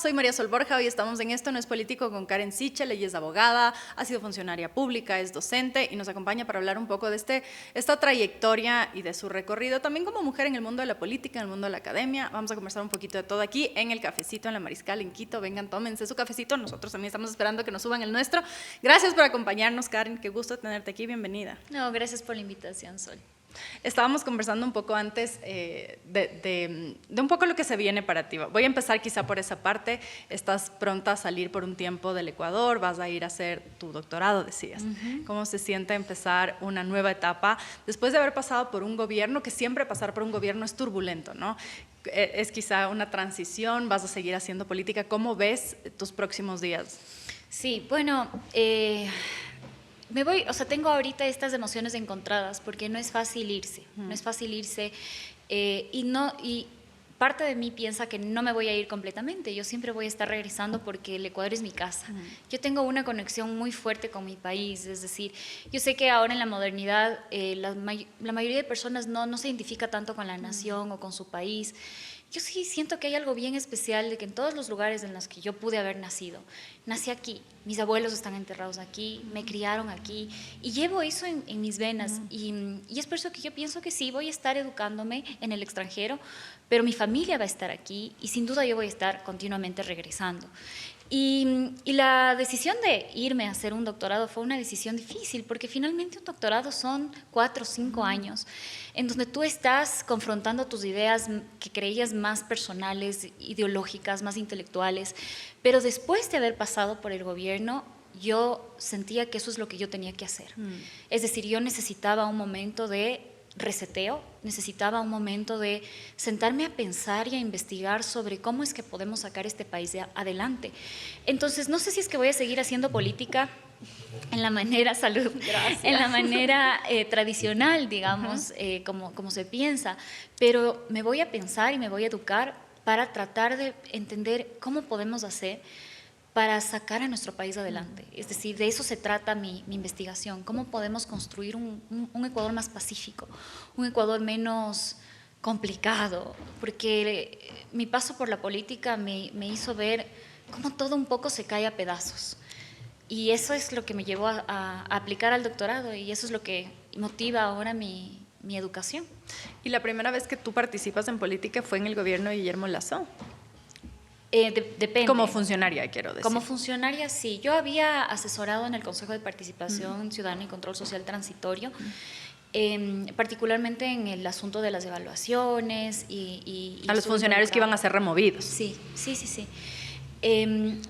Soy María Sol Borja, hoy estamos en Esto no es político con Karen Sichel. Ella es abogada, ha sido funcionaria pública, es docente y nos acompaña para hablar un poco de esta trayectoria y de su recorrido, también como mujer en el mundo de la política, en el mundo de la academia. Vamos a conversar un poquito de todo aquí en el cafecito en La Mariscal, en Quito. Vengan, tómense su cafecito, nosotros también estamos esperando que nos suban el nuestro. Gracias por acompañarnos, Karen, qué gusto tenerte aquí, bienvenida. No, gracias por la invitación, Sol. Estábamos conversando un poco antes de un poco lo que se viene para ti. Voy a empezar quizá por esa parte. Estás pronta a salir por un tiempo del Ecuador, vas a ir a hacer tu doctorado, decías. ¿Cómo se siente empezar una nueva etapa después de haber pasado por un gobierno, que siempre pasar por un gobierno es turbulento, ¿no? Es quizá una transición, vas a seguir haciendo política. ¿Cómo ves tus próximos días? Sí, bueno, me voy, o sea, tengo ahorita estas emociones encontradas porque no es fácil irse, no es fácil irse y parte de mí piensa que no me voy a ir completamente, yo siempre voy a estar regresando porque el Ecuador es mi casa. Yo tengo una conexión muy fuerte con mi país, es decir, yo sé que ahora en la modernidad la mayoría de personas no se identifica tanto con la nación o con su país. Yo sí siento que hay algo bien especial de que en todos los lugares en los que yo pude haber nacido, nací aquí, mis abuelos están enterrados aquí, me criaron aquí y llevo eso en mis venas y es por eso que yo pienso que sí, voy a estar educándome en el extranjero, pero mi familia va a estar aquí y sin duda yo voy a estar continuamente regresando. Y la decisión de irme a hacer un doctorado fue una decisión difícil, porque finalmente un doctorado son 4 o 5 años, en donde tú estás confrontando tus ideas que creías más personales, ideológicas, más intelectuales, pero después de haber pasado por el gobierno, yo sentía que eso es lo que yo tenía que hacer. Es decir, yo necesitaba un momento de reseteo, necesitaba un momento de sentarme a pensar y a investigar sobre cómo es que podemos sacar este país adelante. Entonces, no sé si es que voy a seguir haciendo política en la manera, salud, en la manera tradicional, digamos, como se piensa, pero me voy a pensar y me voy a educar para tratar de entender cómo podemos hacer para sacar a nuestro país adelante. Es decir, de eso se trata mi investigación, cómo podemos construir un Ecuador más pacífico, un Ecuador menos complicado, porque mi paso por la política me hizo ver cómo todo un poco se cae a pedazos. Y eso es lo que me llevó a aplicar al doctorado y eso es lo que motiva ahora mi educación. ¿Y la primera vez que tú participas en política fue en el gobierno de Guillermo Lasso? Depende. Como funcionaria, quiero decir. Como funcionaria, sí. Yo había asesorado en el Consejo de Participación Ciudadana y Control Social Transitorio, particularmente en el asunto de las evaluaciones y a los funcionarios que iban a ser removidos. Sí.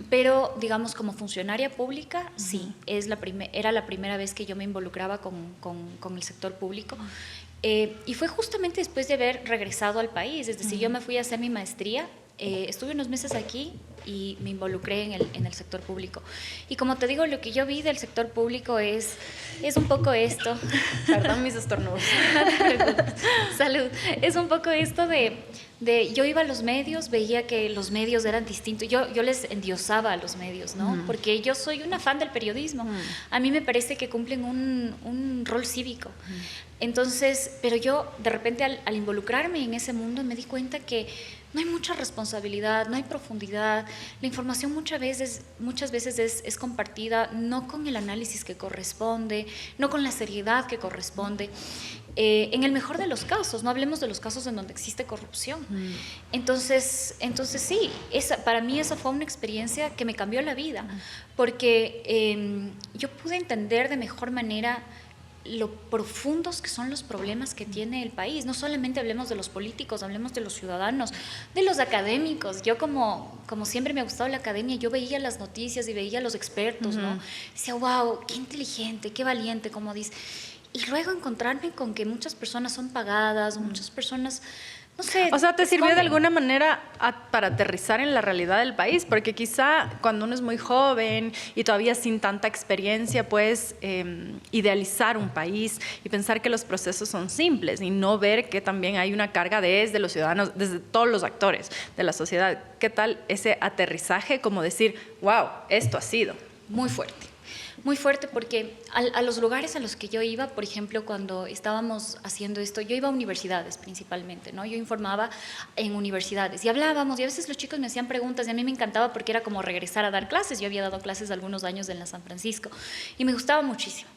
Pero, digamos, como funcionaria pública, sí, era la primera vez que yo me involucraba con el sector público. Y fue justamente después de haber regresado al país, es decir, yo me fui a hacer mi maestría. Estuve unos meses aquí y me involucré en el sector público. Y como te digo, lo que yo vi del sector público es un poco esto. Perdón mis estornudos. Salud. Es un poco esto de yo iba a los medios, veía que los medios eran distintos. Yo les endiosaba a los medios, ¿no? Porque yo soy una fan del periodismo. A mí me parece que cumplen un rol cívico. Entonces, pero yo de repente al involucrarme en ese mundo me di cuenta que no hay mucha responsabilidad, no hay profundidad, la información muchas veces es compartida no con el análisis que corresponde, no con la seriedad que corresponde. En el mejor de los casos, no hablemos de los casos en donde existe corrupción. Entonces sí, para mí esa fue una experiencia que me cambió la vida, porque yo pude entender de mejor manera lo profundos que son los problemas que tiene el país. No solamente hablemos de los políticos, hablemos de los ciudadanos, de los académicos. Yo como siempre me ha gustado la academia, yo veía las noticias y veía a los expertos, ¿no? Decía, wow, qué inteligente, qué valiente, como dice. Y luego encontrarme con que muchas personas son pagadas, muchas personas, no sé. O sea, ¿te sirvió de alguna manera para aterrizar en la realidad del país? Porque quizá cuando uno es muy joven y todavía sin tanta experiencia, puedes idealizar un país y pensar que los procesos son simples y no ver que también hay una carga desde los ciudadanos, desde todos los actores de la sociedad. ¿Qué tal ese aterrizaje? Como decir, wow, esto ha sido muy fuerte. Muy fuerte porque a los lugares a los que yo iba, por ejemplo, cuando estábamos haciendo esto, yo iba a universidades principalmente, ¿no? Yo informaba en universidades y hablábamos y a veces los chicos me hacían preguntas y a mí me encantaba porque era como regresar a dar clases. Yo había dado clases algunos años en la San Francisco y me gustaba muchísimo.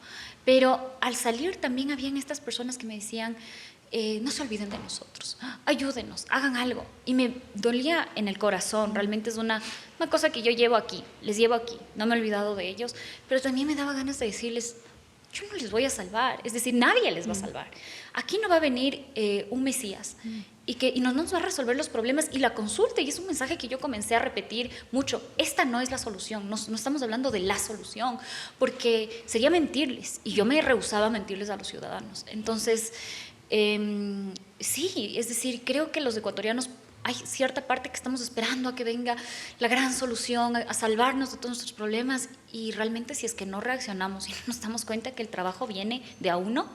Pero al salir también habían estas personas que me decían, no se olviden de nosotros, ayúdenos, hagan algo. Y me dolía en el corazón, realmente es una cosa que yo llevo aquí, les llevo aquí, no me he olvidado de ellos, pero también me daba ganas de decirles, yo no les voy a salvar, es decir, nadie les va a salvar. Aquí no va a venir un Mesías y no nos va a resolver los problemas y la consulta, y es un mensaje que yo comencé a repetir mucho, esta no es la solución, no estamos hablando de la solución, porque sería mentirles, y yo me rehusaba a mentirles a los ciudadanos. Entonces, sí, es decir, creo que los ecuatorianos hay cierta parte que estamos esperando a que venga la gran solución, a salvarnos de todos nuestros problemas, y realmente si es que no reaccionamos y no nos damos cuenta que el trabajo viene de a uno,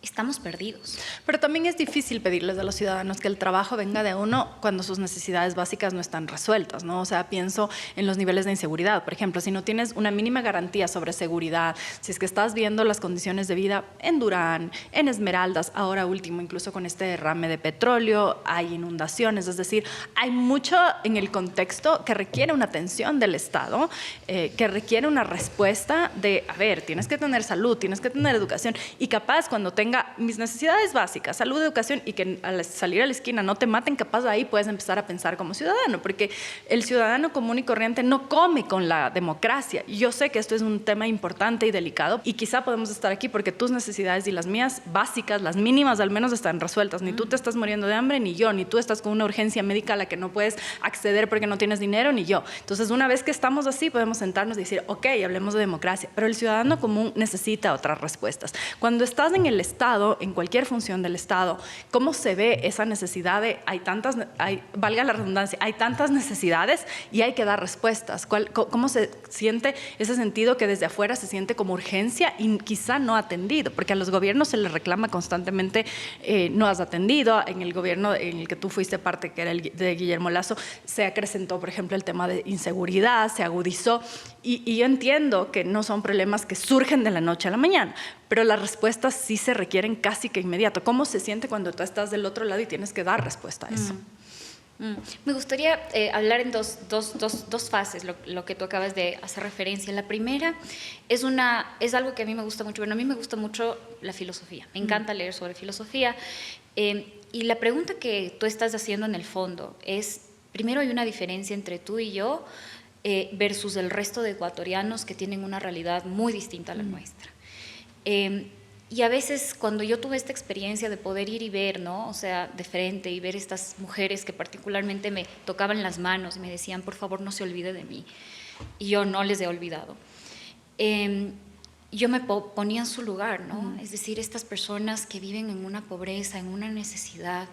estamos perdidos. Pero también es difícil pedirles a los ciudadanos que el trabajo venga de uno cuando sus necesidades básicas no están resueltas, ¿no? O sea, pienso en los niveles de inseguridad. Por ejemplo, si no tienes una mínima garantía sobre seguridad, si es que estás viendo las condiciones de vida en Durán, en Esmeraldas, ahora último, incluso con este derrame de petróleo, hay inundaciones, es decir, hay mucho en el contexto que requiere una atención del Estado, que requiere una respuesta de, a ver, tienes que tener salud, tienes que tener educación, y capaz cuando tenga mis necesidades básicas, salud, educación, y que al salir a la esquina no te maten, capaz de ahí puedes empezar a pensar como ciudadano, porque el ciudadano común y corriente no come con la democracia. Y yo sé que esto es un tema importante y delicado, y quizá podemos estar aquí porque tus necesidades y las mías básicas, las mínimas al menos, están resueltas. Ni tú te estás muriendo de hambre, ni yo, ni tú estás con una urgencia médica a la que no puedes acceder porque no tienes dinero, ni yo. Entonces, una vez que estamos así, podemos sentarnos y decir, ok, hablemos de democracia, pero el ciudadano común necesita otras respuestas. Cuando estás en el Estado, en cualquier función del Estado, ¿cómo se ve esa necesidad de, valga la redundancia, hay tantas necesidades y hay que dar respuestas? ¿Cómo se siente ese sentido que desde afuera se siente como urgencia y quizá no atendido? Porque a los gobiernos se les reclama constantemente, no has atendido. En el gobierno en el que tú fuiste parte, que era el de Guillermo Lasso, se acrecentó, por ejemplo, el tema de inseguridad, se agudizó, y yo entiendo que no son problemas que surgen de la noche a la mañana, pero las respuestas sí se requieren casi que inmediato. ¿Cómo se siente cuando tú estás del otro lado y tienes que dar respuesta a eso? Me gustaría hablar en dos fases, lo que tú acabas de hacer referencia. La primera es algo que a mí me gusta mucho. Bueno, a mí me gusta mucho la filosofía, me encanta leer sobre filosofía, y la pregunta que tú estás haciendo en el fondo es, primero hay una diferencia entre tú y yo versus el resto de ecuatorianos que tienen una realidad muy distinta a la nuestra. Y a veces cuando yo tuve esta experiencia de poder ir y ver, ¿no? O sea, de frente, y ver estas mujeres que particularmente me tocaban las manos y me decían, por favor, no se olvide de mí, y yo no les he olvidado, yo me ponía en su lugar, ¿no? Es decir, estas personas que viven en una pobreza, en una necesidad,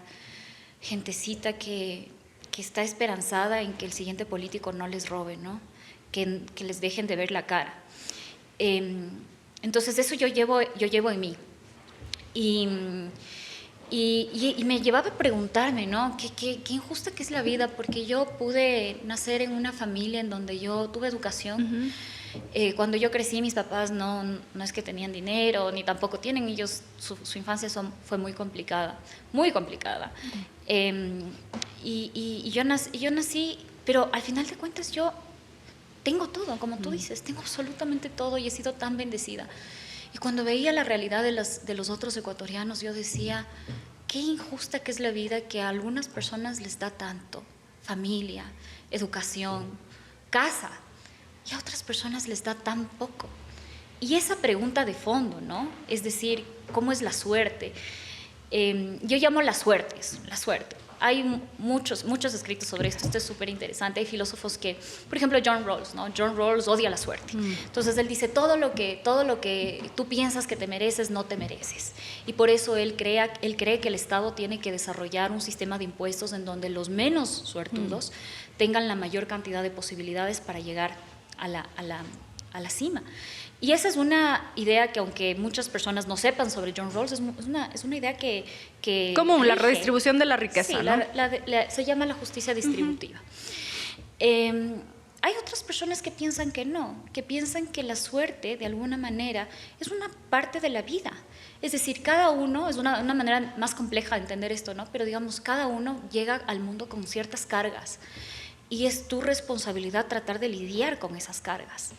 gentecita que está esperanzada en que el siguiente político no les robe, ¿no? Que les dejen de ver la cara. Entonces eso yo llevo en mí, y me llevaba a preguntarme, ¿no? Qué injusta que es la vida, porque yo pude nacer en una familia en donde yo tuve educación. Cuando yo crecí, mis papás no es que tenían dinero, ni tampoco tienen. Ellos, su infancia fue muy complicada, muy complicada. Y yo nací, pero al final de cuentas yo tengo todo, como tú dices, tengo absolutamente todo, y he sido tan bendecida. Y cuando veía la realidad de los otros ecuatorianos, yo decía, qué injusta que es la vida, que a algunas personas les da tanto, familia, educación, casa, y a otras personas les da tan poco. Y esa pregunta de fondo, ¿no? Es decir, ¿cómo es la suerte? Yo llamo la suerte. Hay muchos escritos sobre esto. Esto es súper interesante. Hay filósofos que, por ejemplo, John Rawls, ¿no? John Rawls odia la suerte. Entonces él dice, todo lo que tú piensas que te mereces, no te mereces. Y por eso él cree que el Estado tiene que desarrollar un sistema de impuestos en donde los menos suertudos tengan la mayor cantidad de posibilidades para llegar a la cima. Y esa es una idea que, aunque muchas personas no sepan sobre John Rawls, es una idea que común, la redistribución de la riqueza, sí, ¿no? Se llama la justicia distributiva. hay otras personas que piensan que no, que piensan que la suerte, de alguna manera, es una parte de la vida. Es decir, cada uno, es una manera más compleja de entender esto, ¿no? Pero digamos, cada uno llega al mundo con ciertas cargas y es tu responsabilidad tratar de lidiar con esas cargas.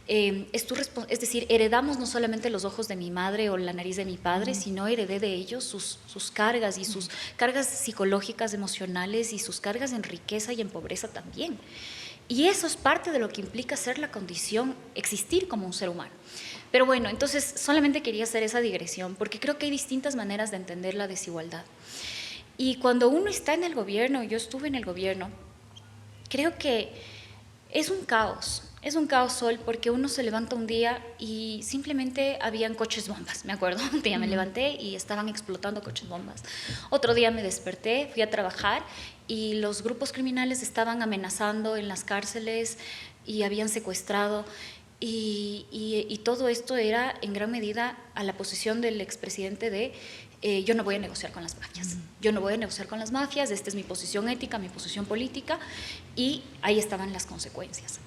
Es decir, heredamos no solamente los ojos de mi madre o la nariz de mi padre, sino heredé de ellos sus cargas y sus cargas psicológicas, emocionales y sus cargas en riqueza y en pobreza también. Y eso es parte de lo que implica ser la condición, existir como un ser humano. Pero bueno, entonces solamente quería hacer esa digresión porque creo que hay distintas maneras de entender la desigualdad. Y cuando uno está en el gobierno, yo estuve en el gobierno, creo que es un caos, Sol, porque uno se levanta un día y simplemente habían coches bombas, me acuerdo, un día me levanté y estaban explotando coches bombas. Otro día me desperté, fui a trabajar y los grupos criminales estaban amenazando en las cárceles y habían secuestrado. Y todo esto era en gran medida a la posición del expresidente de yo no voy a negociar con las mafias, yo no voy a negociar con las mafias, esta es mi posición ética, mi posición política, y ahí estaban las consecuencias.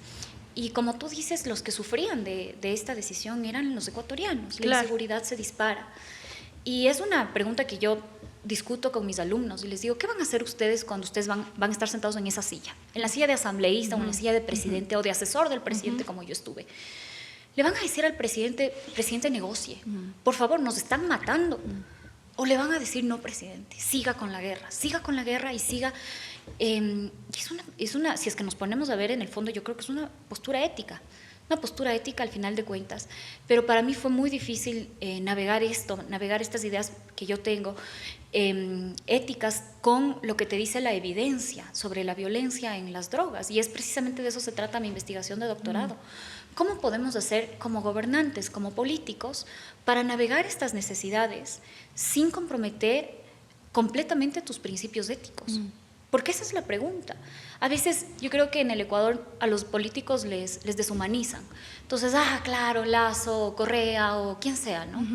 Y como tú dices, los que sufrían de esta decisión eran los ecuatorianos, la inseguridad se dispara. Y es una pregunta que yo discuto con mis alumnos y les digo, ¿qué van a hacer ustedes cuando ustedes van a estar sentados en esa silla? En la silla de asambleísta o en la silla de presidente o de asesor del presidente como yo estuve. Le van a decir al presidente, presidente, negocie, por favor, nos están matando. O le van a decir, no, presidente, siga con la guerra y siga. Si es que nos ponemos a ver en el fondo, yo creo que es una postura ética al final de cuentas, pero para mí fue muy difícil navegar estas ideas que yo tengo, éticas, con lo que te dice la evidencia sobre la violencia en las drogas, y es precisamente de eso se trata mi investigación de doctorado. ¿Cómo podemos hacer como gobernantes, como políticos, para navegar estas necesidades sin comprometer completamente tus principios éticos? Porque esa es la pregunta. A veces yo creo que en el Ecuador a los políticos les deshumanizan. Entonces, claro, Lazo, Correa o quien sea, ¿no?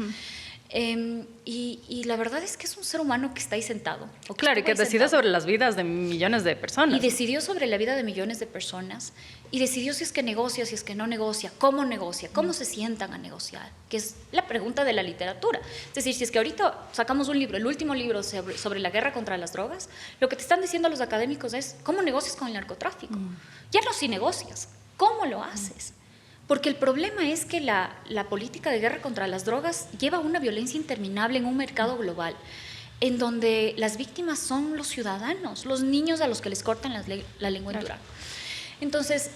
Y la verdad es que es un ser humano que está ahí sentado. Claro, y que decide sobre las vidas de millones de personas. Y decidió sobre la vida de millones de personas, y decidió si es que negocia, si es que no negocia, cómo se sientan a negociar, que es la pregunta de la literatura. Es decir, si es que ahorita sacamos un libro, el último libro sobre la guerra contra las drogas, lo que te están diciendo los académicos es, ¿cómo negocias con el narcotráfico? Ya no si negocias, ¿cómo lo haces? Porque el problema es que la política de guerra contra las drogas lleva a una violencia interminable en un mercado global, en donde las víctimas son los ciudadanos, los niños a los que les cortan la lengua en Durango. Entonces,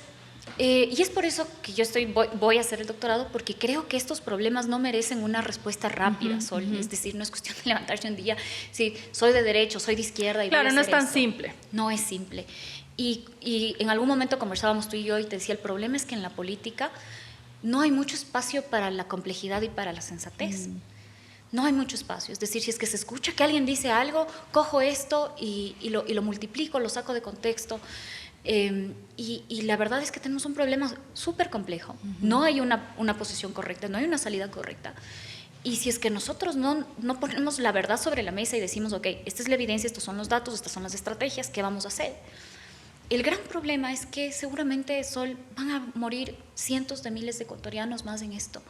y es por eso que yo voy a hacer el doctorado, porque creo que estos problemas no merecen una respuesta rápida, Sol. Es decir, no es cuestión de levantarse un día, sí, soy de derecho, soy de izquierda. Claro, no es tan simple. No es simple. Y en algún momento conversábamos tú y yo y te decía, el problema es que en la política no hay mucho espacio para la complejidad y para la sensatez. No hay mucho espacio. Es decir, si es que se escucha que alguien dice algo, cojo esto y lo multiplico, lo saco de contexto. Y la verdad es que tenemos un problema súper complejo. No hay una posición correcta, no hay una salida correcta. Y si es que nosotros no ponemos la verdad sobre la mesa y decimos, ok, esta es la evidencia, estos son los datos, estas son las estrategias, ¿qué vamos a hacer? El gran problema es que seguramente, Sol, van a morir cientos de miles de ecuatorianos más en esto.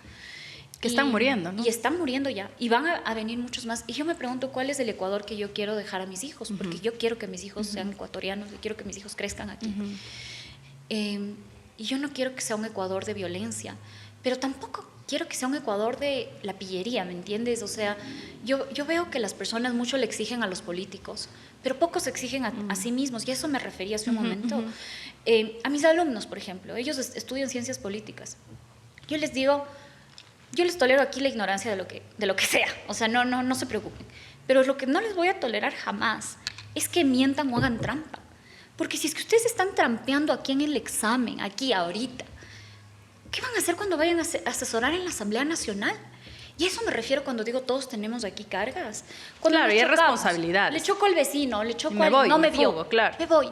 Que están muriendo, ¿no? Y están muriendo ya, y van a venir muchos más. Y yo me pregunto cuál es el Ecuador que yo quiero dejar a mis hijos, porque yo quiero que mis hijos sean ecuatorianos, yo quiero que mis hijos crezcan aquí. Y yo no quiero que sea un Ecuador de violencia, pero tampoco quiero que sea un Ecuador de la pillería, ¿me entiendes? O sea, yo veo que las personas mucho le exigen a los políticos, pero pocos se exigen a sí mismos, y a eso me refería hace un momento. A mis alumnos, por ejemplo, ellos estudian ciencias políticas. Yo les digo, yo les tolero aquí la ignorancia de lo que sea, o sea, no se preocupen. Pero lo que no les voy a tolerar jamás es que mientan o hagan trampa. Porque si es que ustedes están trampeando aquí en el examen, aquí, ahorita, ¿qué van a hacer cuando vayan a asesorar en la Asamblea Nacional? Y a eso me refiero cuando digo todos tenemos aquí cargas. Cuando claro, y es responsabilidad. Le choco al vecino, le choco al... No me dio. Claro. Me voy.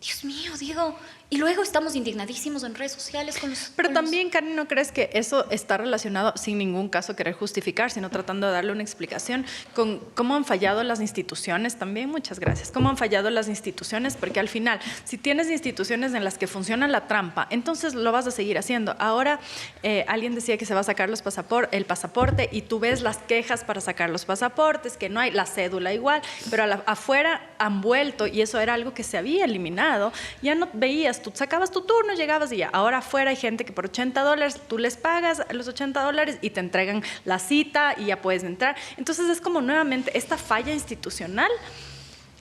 Dios mío, digo, Y luego estamos indignadísimos en redes sociales con los... Pero con también, Karen, ¿no crees que eso está relacionado, sin ningún caso querer justificar, sino tratando de darle una explicación, con cómo han fallado las instituciones también? Muchas gracias. ¿Cómo han fallado las instituciones? Porque al final, si tienes instituciones en las que funciona la trampa, entonces lo vas a seguir haciendo. Ahora, alguien decía que se va a sacar el pasaporte y tú ves las quejas para sacar los pasaportes, que no hay la cédula igual, pero afuera han vuelto y eso era algo que se había eliminado. Ya no veías, tú sacabas tu turno, llegabas y ya. Ahora afuera hay gente que por $80 tú les pagas los $80 y te entregan la cita y ya puedes entrar. Entonces es como nuevamente esta falla institucional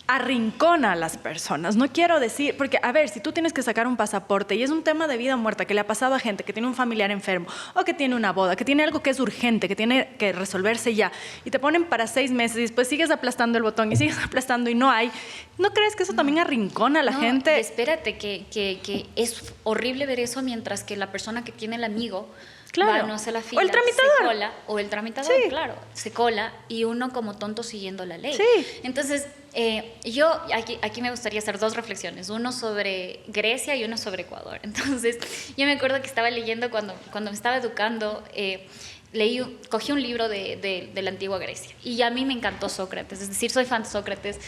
arrincona a las personas. No quiero decir, porque a ver, si tú tienes que sacar un pasaporte y es un tema de vida o muerte que le ha pasado a gente que tiene un familiar enfermo o que tiene una boda, que tiene algo que es urgente, que tiene que resolverse ya, y te ponen para 6 meses y después sigues aplastando el botón y sigues aplastando y no hay, ¿no crees que eso también arrincona a la gente? Espérate, que es horrible ver eso mientras que la persona que tiene el amigo... Claro. Va, no hace la fila, o el tramitador. se cola, o el tramitador, sí. claro, se cola y uno como tonto siguiendo la ley. Sí. Entonces, yo aquí me gustaría hacer 2 reflexiones, uno sobre Grecia y uno sobre Ecuador. Entonces, yo me acuerdo que estaba leyendo cuando me estaba educando, cogí un libro de la antigua Grecia y a mí me encantó Sócrates, es decir, soy fan de Sócrates,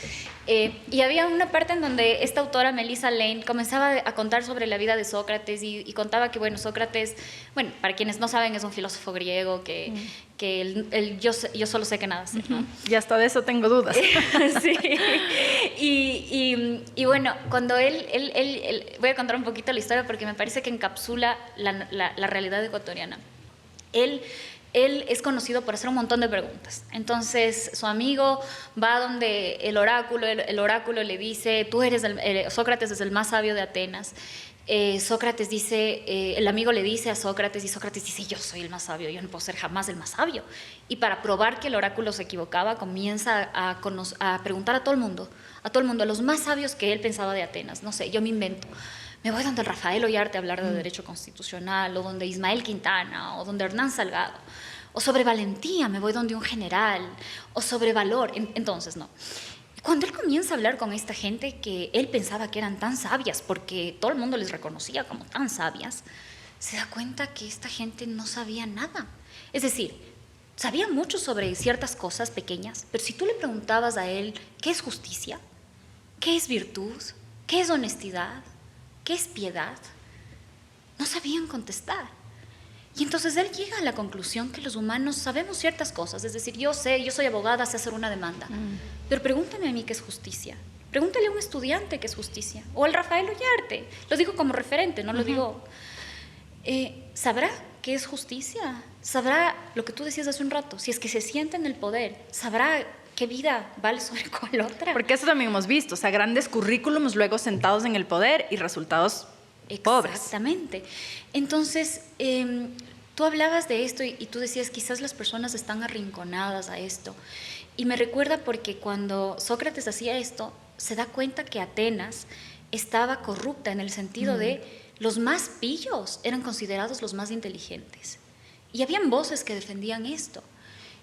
y había una parte en donde esta autora, Melissa Lane, comenzaba a contar sobre la vida de Sócrates y contaba que, bueno, Sócrates, bueno, para quienes no saben, es un filósofo griego que yo solo sé que nada sé, ¿no? Y hasta de eso tengo dudas. Sí. Y bueno, cuando él, voy a contar un poquito la historia porque me parece que encapsula la realidad ecuatoriana. Él es conocido por hacer un montón de preguntas. Entonces, su amigo va donde el oráculo le dice, tú eres Sócrates es el más sabio de Atenas. Sócrates dice, el amigo le dice a Sócrates y Sócrates dice, yo soy el más sabio, yo no puedo ser jamás el más sabio. Y para probar que el oráculo se equivocaba, comienza a preguntar a todo el mundo, a los más sabios que él pensaba de Atenas. No sé, yo me invento. Me voy donde Rafael Ollarte a hablar de derecho constitucional, o donde Ismael Quintana, o donde Hernán Salgado, o sobre valentía, me voy donde un general, o sobre valor. Entonces, no. Cuando él comienza a hablar con esta gente que él pensaba que eran tan sabias, porque todo el mundo les reconocía como tan sabias, se da cuenta que esta gente no sabía nada. Es decir, sabía mucho sobre ciertas cosas pequeñas, pero si tú le preguntabas a él qué es justicia, qué es virtud, qué es honestidad, ¿qué es piedad? No sabían contestar. Y entonces él llega a la conclusión que los humanos sabemos ciertas cosas. Es decir, yo soy abogada, sé hacer una demanda. Pero pregúntame a mí qué es justicia. Pregúntale a un estudiante qué es justicia. O al Rafael Ollarte. Lo digo como referente, no lo digo. ¿Sabrá qué es justicia? ¿Sabrá lo que tú decías hace un rato? Si es que se siente en el poder, ¿sabrá qué vida vale sobre cuál otra? Porque eso también hemos visto, o sea, grandes currículums luego sentados en el poder y resultados pobres. Exactamente. Entonces, tú hablabas de esto y tú decías, quizás las personas están arrinconadas a esto. Y me recuerda porque cuando Sócrates hacía esto, se da cuenta que Atenas estaba corrupta en el sentido de los más pillos eran considerados los más inteligentes. Y habían voces que defendían esto.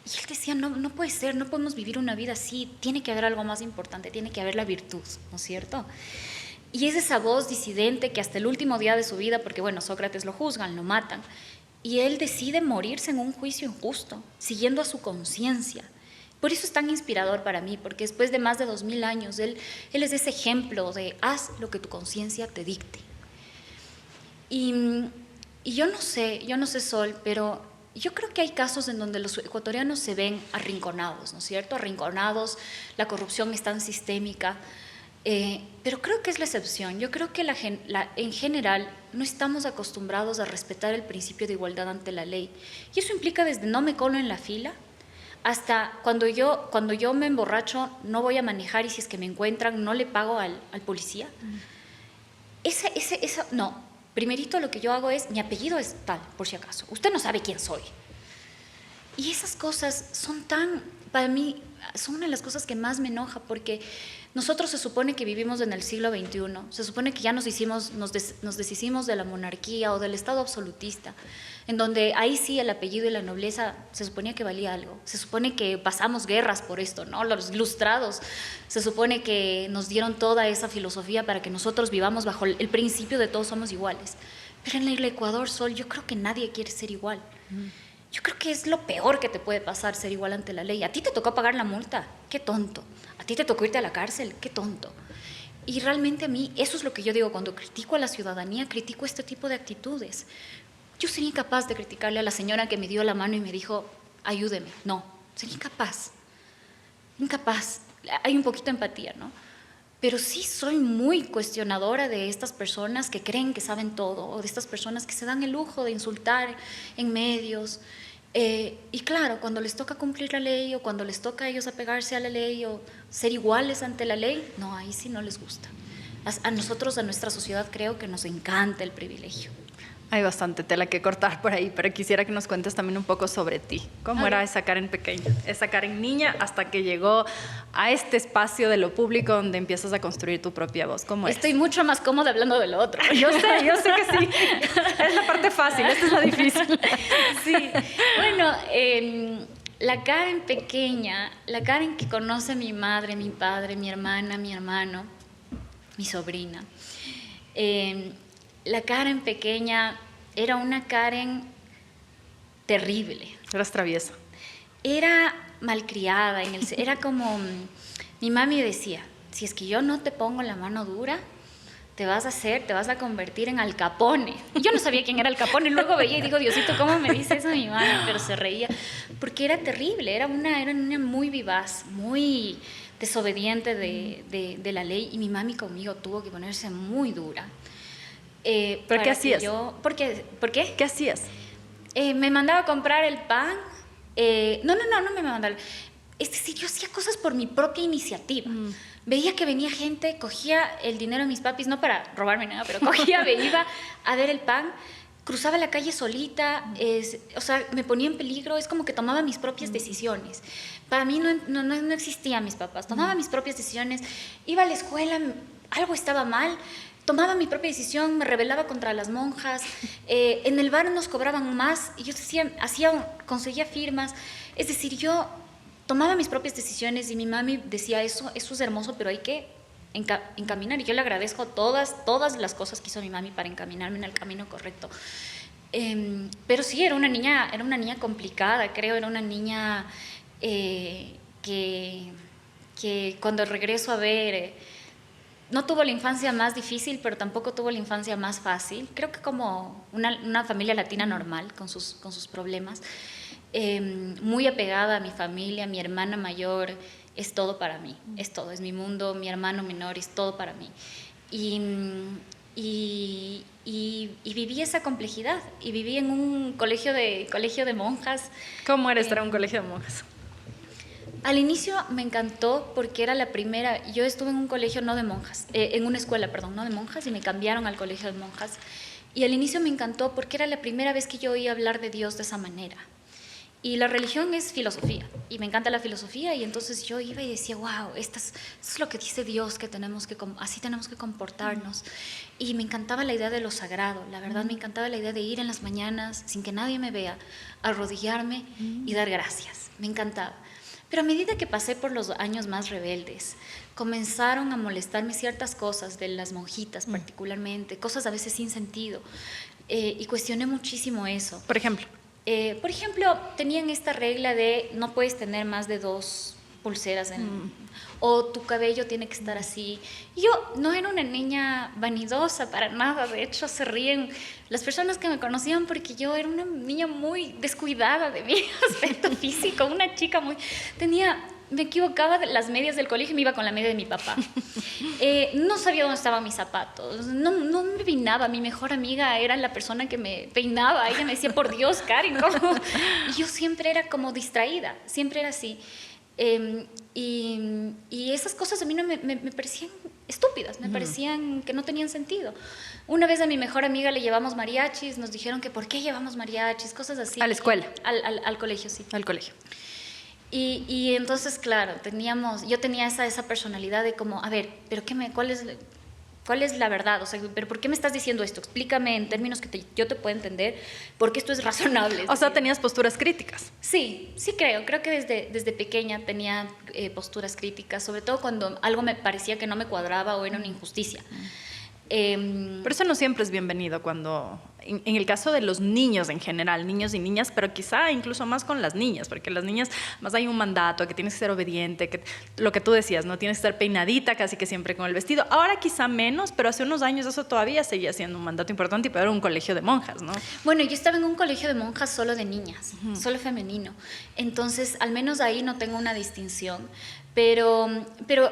Y él decía, no puede ser, no podemos vivir una vida así, tiene que haber algo más importante, tiene que haber la virtud, ¿no es cierto? Y es esa voz disidente que hasta el último día de su vida, porque bueno, Sócrates lo juzgan, lo matan, y él decide morirse en un juicio injusto, siguiendo a su conciencia. Por eso es tan inspirador para mí, porque después de más de 2000 años, él es ese ejemplo de haz lo que tu conciencia te dicte. Y yo no sé, Sol, pero yo creo que hay casos en donde los ecuatorianos se ven arrinconados, ¿no es cierto? Arrinconados, la corrupción es tan sistémica, pero creo que es la excepción. Yo creo que en general no estamos acostumbrados a respetar el principio de igualdad ante la ley. Y eso implica desde no me colo en la fila hasta cuando yo me emborracho no voy a manejar y si es que me encuentran no le pago al policía. No. Primerito lo que yo hago es, mi apellido es tal, por si acaso. Usted no sabe quién soy. Y esas cosas para mí, son una de las cosas que más me enoja, porque Nosotros se supone que vivimos en el siglo XXI, se supone que ya nos deshicimos de la monarquía o del Estado absolutista, en donde ahí sí el apellido y la nobleza se suponía que valía algo. Se supone que pasamos guerras por esto, ¿no? Los ilustrados se supone que nos dieron toda esa filosofía para que nosotros vivamos bajo el principio de todos somos iguales. Pero en el Ecuador, Sol, yo creo que nadie quiere ser igual. Yo creo que es lo peor que te puede pasar, ser igual ante la ley. A ti te tocó pagar la multa, qué tonto. A ti te tocó irte a la cárcel, qué tonto. Y realmente a mí, eso es lo que yo digo, cuando critico a la ciudadanía, critico este tipo de actitudes. Yo sería incapaz de criticarle a la señora que me dio la mano y me dijo, ayúdeme. No, sería incapaz. Incapaz. Hay un poquito de empatía, ¿no? Pero sí soy muy cuestionadora de estas personas que creen que saben todo, o de estas personas que se dan el lujo de insultar en medios. Y claro, cuando les toca cumplir la ley, o cuando les toca a ellos apegarse a la ley, o ser iguales ante la ley, no, ahí sí no les gusta. A nosotros, a nuestra sociedad, creo que nos encanta el privilegio. Hay bastante tela que cortar por ahí, pero quisiera que nos cuentes también un poco sobre ti. ¿Cómo era esa Karen pequeña, esa Karen niña, hasta que llegó a este espacio de lo público donde empiezas a construir tu propia voz? ¿Cómo eres? Estoy mucho más cómoda hablando de lo otro. Yo sé que sí. Es la parte fácil, esta es la difícil. Sí, bueno, la Karen pequeña, la Karen que conoce a mi madre, mi padre, mi hermana, mi hermano, mi sobrina. La Karen pequeña era una Karen terrible. Eras traviesa. Era malcriada, era como, mi mami decía, si es que yo no te pongo la mano dura, te vas a convertir en Al Capone. Y yo no sabía quién era Al Capone, luego veía y digo, Diosito, ¿cómo me dice eso mi mami? Pero se reía, porque era terrible, era una niña muy vivaz, muy desobediente de la ley, y mi mami conmigo tuvo que ponerse muy dura. ¿Pero qué hacías? ¿Por qué? ¿Qué hacías? Me mandaba a comprar el pan. No me mandaba. Es decir, yo hacía cosas por mi propia iniciativa. Veía que venía gente, cogía el dinero de mis papis, no para robarme nada, pero me iba a ver el pan, cruzaba la calle solita, o sea, me ponía en peligro, es como que tomaba mis propias decisiones. Para mí no existían mis papás, tomaba mis propias decisiones, iba a la escuela, algo estaba mal, tomaba mi propia decisión, me rebelaba contra las monjas, en el bar nos cobraban más y yo conseguía firmas, es decir, yo tomaba mis propias decisiones y mi mami decía, eso es hermoso, pero hay que encaminar, y yo le agradezco todas las cosas que hizo mi mami para encaminarme en el camino correcto. Pero sí, era una niña complicada, creo, era una niña que cuando regreso a ver... No tuvo la infancia más difícil, pero tampoco tuvo la infancia más fácil. Creo que como una familia latina normal, con sus problemas. Muy apegada a mi familia, mi hermana mayor es todo para mí, es todo, es mi mundo, mi hermano menor es todo para mí. Y viví esa complejidad, y viví en un colegio de monjas. ¿Cómo era estar en un colegio de monjas? Al inicio me encantó porque era la primera, yo estuve en un colegio no de monjas, en una escuela, perdón, no de monjas, y me cambiaron al colegio de monjas. Y al inicio me encantó porque era la primera vez que yo oía hablar de Dios de esa manera. Y la religión es filosofía, y me encanta la filosofía, y entonces yo iba y decía, wow, esto es lo que dice Dios, que así tenemos que comportarnos. Y me encantaba la idea de lo sagrado, la verdad me encantaba la idea de ir en las mañanas, sin que nadie me vea, arrodillarme y dar gracias, me encantaba. Pero a medida que pasé por los años más rebeldes, comenzaron a molestarme ciertas cosas de las monjitas particularmente, cosas a veces sin sentido, y cuestioné muchísimo eso. Por ejemplo, tenían esta regla de no puedes tener más de 2 pulseras o tu cabello tiene que estar así. Yo no era una niña vanidosa para nada, de hecho se ríen las personas que me conocían porque yo era una niña muy descuidada de mi aspecto físico, una chica me equivocaba de las medias del colegio y me iba con la media de mi papá. No sabía dónde estaban mis zapatos, no me peinaba, mi mejor amiga era la persona que me peinaba, ella me decía, por Dios, Karen, ¿cómo? Y yo siempre era como distraída, siempre era así. Y esas cosas a mí me parecían estúpidas, me parecían que no tenían sentido. Una vez a mi mejor amiga le llevamos mariachis, nos dijeron que por qué llevamos mariachis, cosas así. ¿A la escuela? Al colegio, sí. Al colegio. Y entonces, claro, yo tenía esa personalidad de como, a ver, pero ¿cuál es la verdad? O sea, ¿pero por qué me estás diciendo esto? Explícame en términos que yo te pueda entender, porque esto es razonable. O sea, tenías posturas críticas. Sí, sí creo que desde pequeña tenía posturas críticas, sobre todo cuando algo me parecía que no me cuadraba o era una injusticia. Pero eso no siempre es bienvenido cuando, en el caso de los niños en general, niños y niñas, pero quizá incluso más con las niñas, porque las niñas más hay un mandato, que tienes que ser obediente, que lo que tú decías, no tienes que estar peinadita casi que siempre con el vestido. Ahora quizá menos, pero hace unos años eso todavía seguía siendo un mandato importante y pero era un colegio de monjas, ¿no? Bueno, yo estaba en un colegio de monjas solo de niñas, solo femenino. Entonces, al menos ahí no tengo una distinción. Pero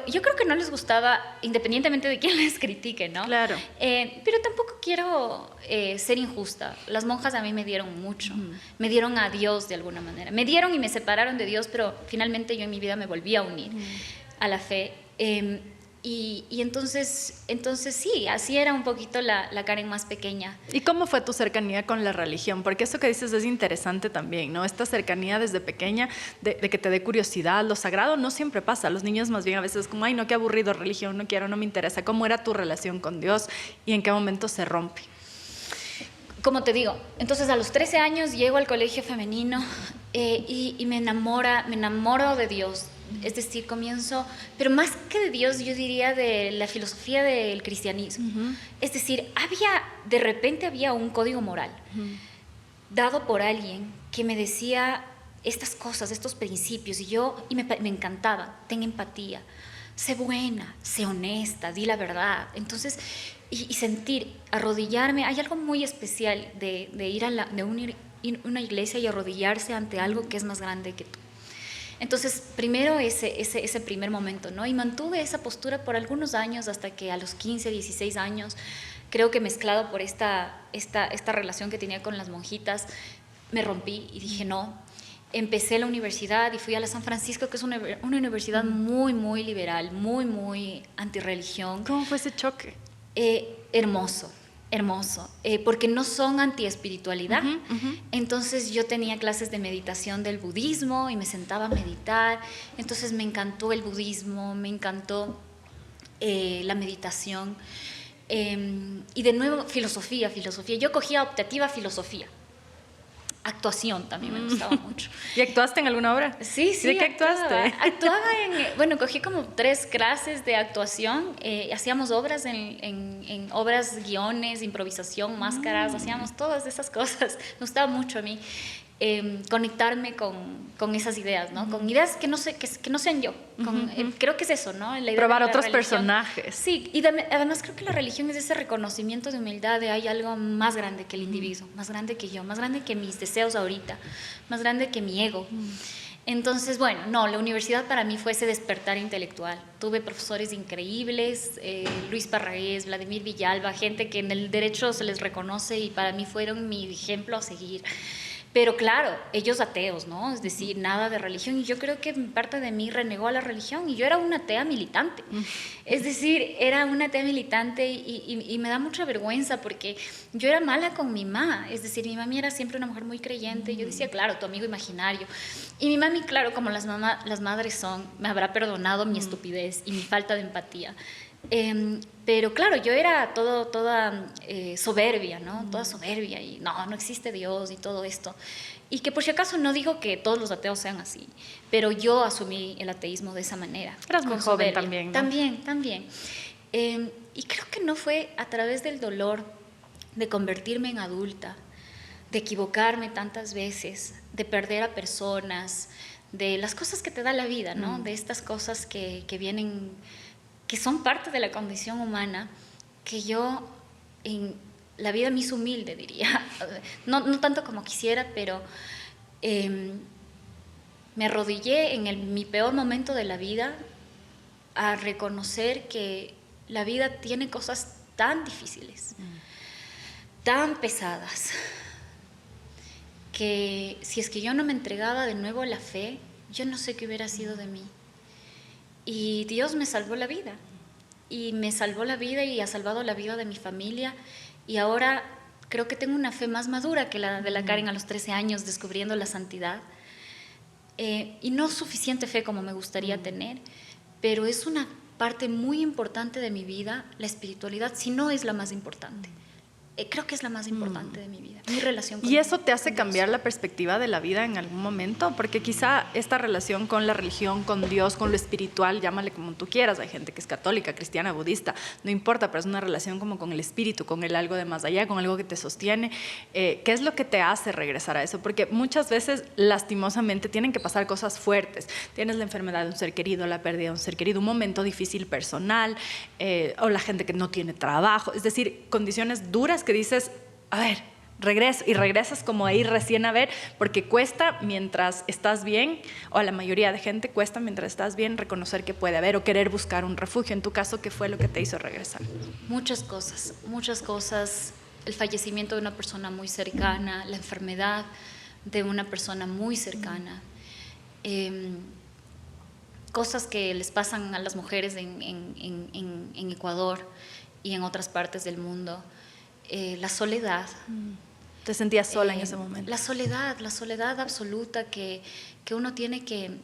yo creo que no les gustaba, independientemente de quién les critique, ¿no? Claro. Pero tampoco quiero ser injusta. Las monjas a mí me dieron mucho. Me dieron a Dios de alguna manera. Me dieron y me separaron de Dios, pero finalmente yo en mi vida me volví a unir a la fe. Y entonces sí, así era un poquito la Karen más pequeña. ¿Y cómo fue tu cercanía con la religión? Porque eso que dices es interesante también, ¿no? Esta cercanía desde pequeña, de que te dé curiosidad, lo sagrado no siempre pasa. Los niños más bien a veces como, ay, no, qué aburrido, religión, no quiero, no me interesa. ¿Cómo era tu relación con Dios y en qué momento se rompe? Como te digo, entonces a los 13 años llego al colegio femenino y me enamoro de Dios. Es decir, comienzo, pero más que de Dios, yo diría de la filosofía del cristianismo. Es decir, de repente había un código moral dado por alguien que me decía estas cosas, estos principios, y me encantaba. Ten empatía, sé buena, sé honesta, di la verdad. Entonces, y sentir, arrodillarme, hay algo muy especial de ir a una iglesia y arrodillarse ante algo que es más grande que tú. Entonces, primero ese primer momento, ¿no? Y mantuve esa postura por algunos años, hasta que a los 15, 16 años, creo que mezclado por esta relación que tenía con las monjitas, me rompí y dije no. Empecé la universidad y fui a la San Francisco, que es una universidad muy, muy liberal, muy, muy antirreligión. ¿Cómo fue ese choque? Hermoso. Porque no son antiespiritualidad. Entonces yo tenía clases de meditación del budismo y me sentaba a meditar. Entonces me encantó el budismo, me encantó la meditación. Y de nuevo filosofía. Yo cogía optativa filosofía. Actuación también me gustaba mucho. ¿Y actuaste en alguna obra? Sí. ¿De qué actuaste? Bueno, cogí como 3 clases de actuación. Hacíamos obras en obras, guiones, improvisación, máscaras. Hacíamos todas esas cosas. Me gustaba mucho a mí conectarme con esas ideas, ¿no? Con ideas que no sean yo. Creo que es eso, ¿no? La idea probar de la otros religión. Personajes. Sí, y además creo que la religión es ese reconocimiento de humildad, de hay algo más grande que el individuo, más grande que yo, más grande que mis deseos ahorita, más grande que mi ego. Entonces, bueno, no, la universidad para mí fue ese despertar intelectual. Tuve profesores increíbles, Luis Parragués, Vladimir Villalba, gente que en el derecho se les reconoce y para mí fueron mi ejemplo a seguir. Pero claro, ellos ateos, ¿no? Es decir, nada de religión. Y yo creo que parte de mí renegó a la religión. Y yo era una atea militante. Es decir, era una atea militante y me da mucha vergüenza porque yo era mala con mi mamá. Es decir, mi mami era siempre una mujer muy creyente. Y yo decía, claro, tu amigo imaginario. Y mi mami, claro, como las madres son, me habrá perdonado mi estupidez y mi falta de empatía. Pero claro, yo era toda soberbia, ¿no? Toda soberbia y no existe Dios y todo esto. Y que por si acaso no digo que todos los ateos sean así, pero yo asumí el ateísmo de esa manera. Eras muy joven también, ¿no? También. Y creo que no fue a través del dolor de convertirme en adulta, de equivocarme tantas veces, de perder a personas, de las cosas que te da la vida, ¿no? De estas cosas que vienen, que son parte de la condición humana, que yo en la vida me hizo humilde, diría. No tanto como quisiera, pero me arrodillé en mi peor momento de la vida a reconocer que la vida tiene cosas tan difíciles, tan pesadas, que si es que yo no me entregaba de nuevo a la fe, yo no sé qué hubiera sido de mí. Y Dios me salvó la vida, y me salvó la vida y ha salvado la vida de mi familia, y ahora creo que tengo una fe más madura que la de la Karen a los 13 años, descubriendo la santidad. y no suficiente fe como me gustaría tener, pero es una parte muy importante de mi vida, la espiritualidad, si no es la más importante. Creo que es la más importante de mi vida, mi relación con ¿Y eso te hace con cambiar Dios. la perspectiva de la vida en algún momento? Porque quizá esta relación con la religión, con Dios, con lo espiritual, llámale como tú quieras, hay gente que es católica, cristiana, budista, no importa, pero es una relación como con el espíritu, con el algo de más allá, con algo que te sostiene. ¿Qué es lo que te hace regresar a eso? Porque muchas veces, lastimosamente, tienen que pasar cosas fuertes. Tienes la enfermedad de un ser querido, la pérdida de un ser querido, un momento difícil personal, o la gente que no tiene trabajo, es decir, condiciones duras que dices, a ver, regreso, y regresas como ahí recién a ver, porque cuesta mientras estás bien, o a la mayoría de gente cuesta mientras estás bien reconocer que puede haber o querer buscar un refugio. En tu caso, ¿qué fue lo que te hizo regresar? Muchas cosas, el fallecimiento de una persona muy cercana, la enfermedad de una persona muy cercana, cosas que les pasan a las mujeres en Ecuador y en otras partes del mundo. La soledad. ¿Te sentías sola en ese momento? La soledad absoluta que uno tiene que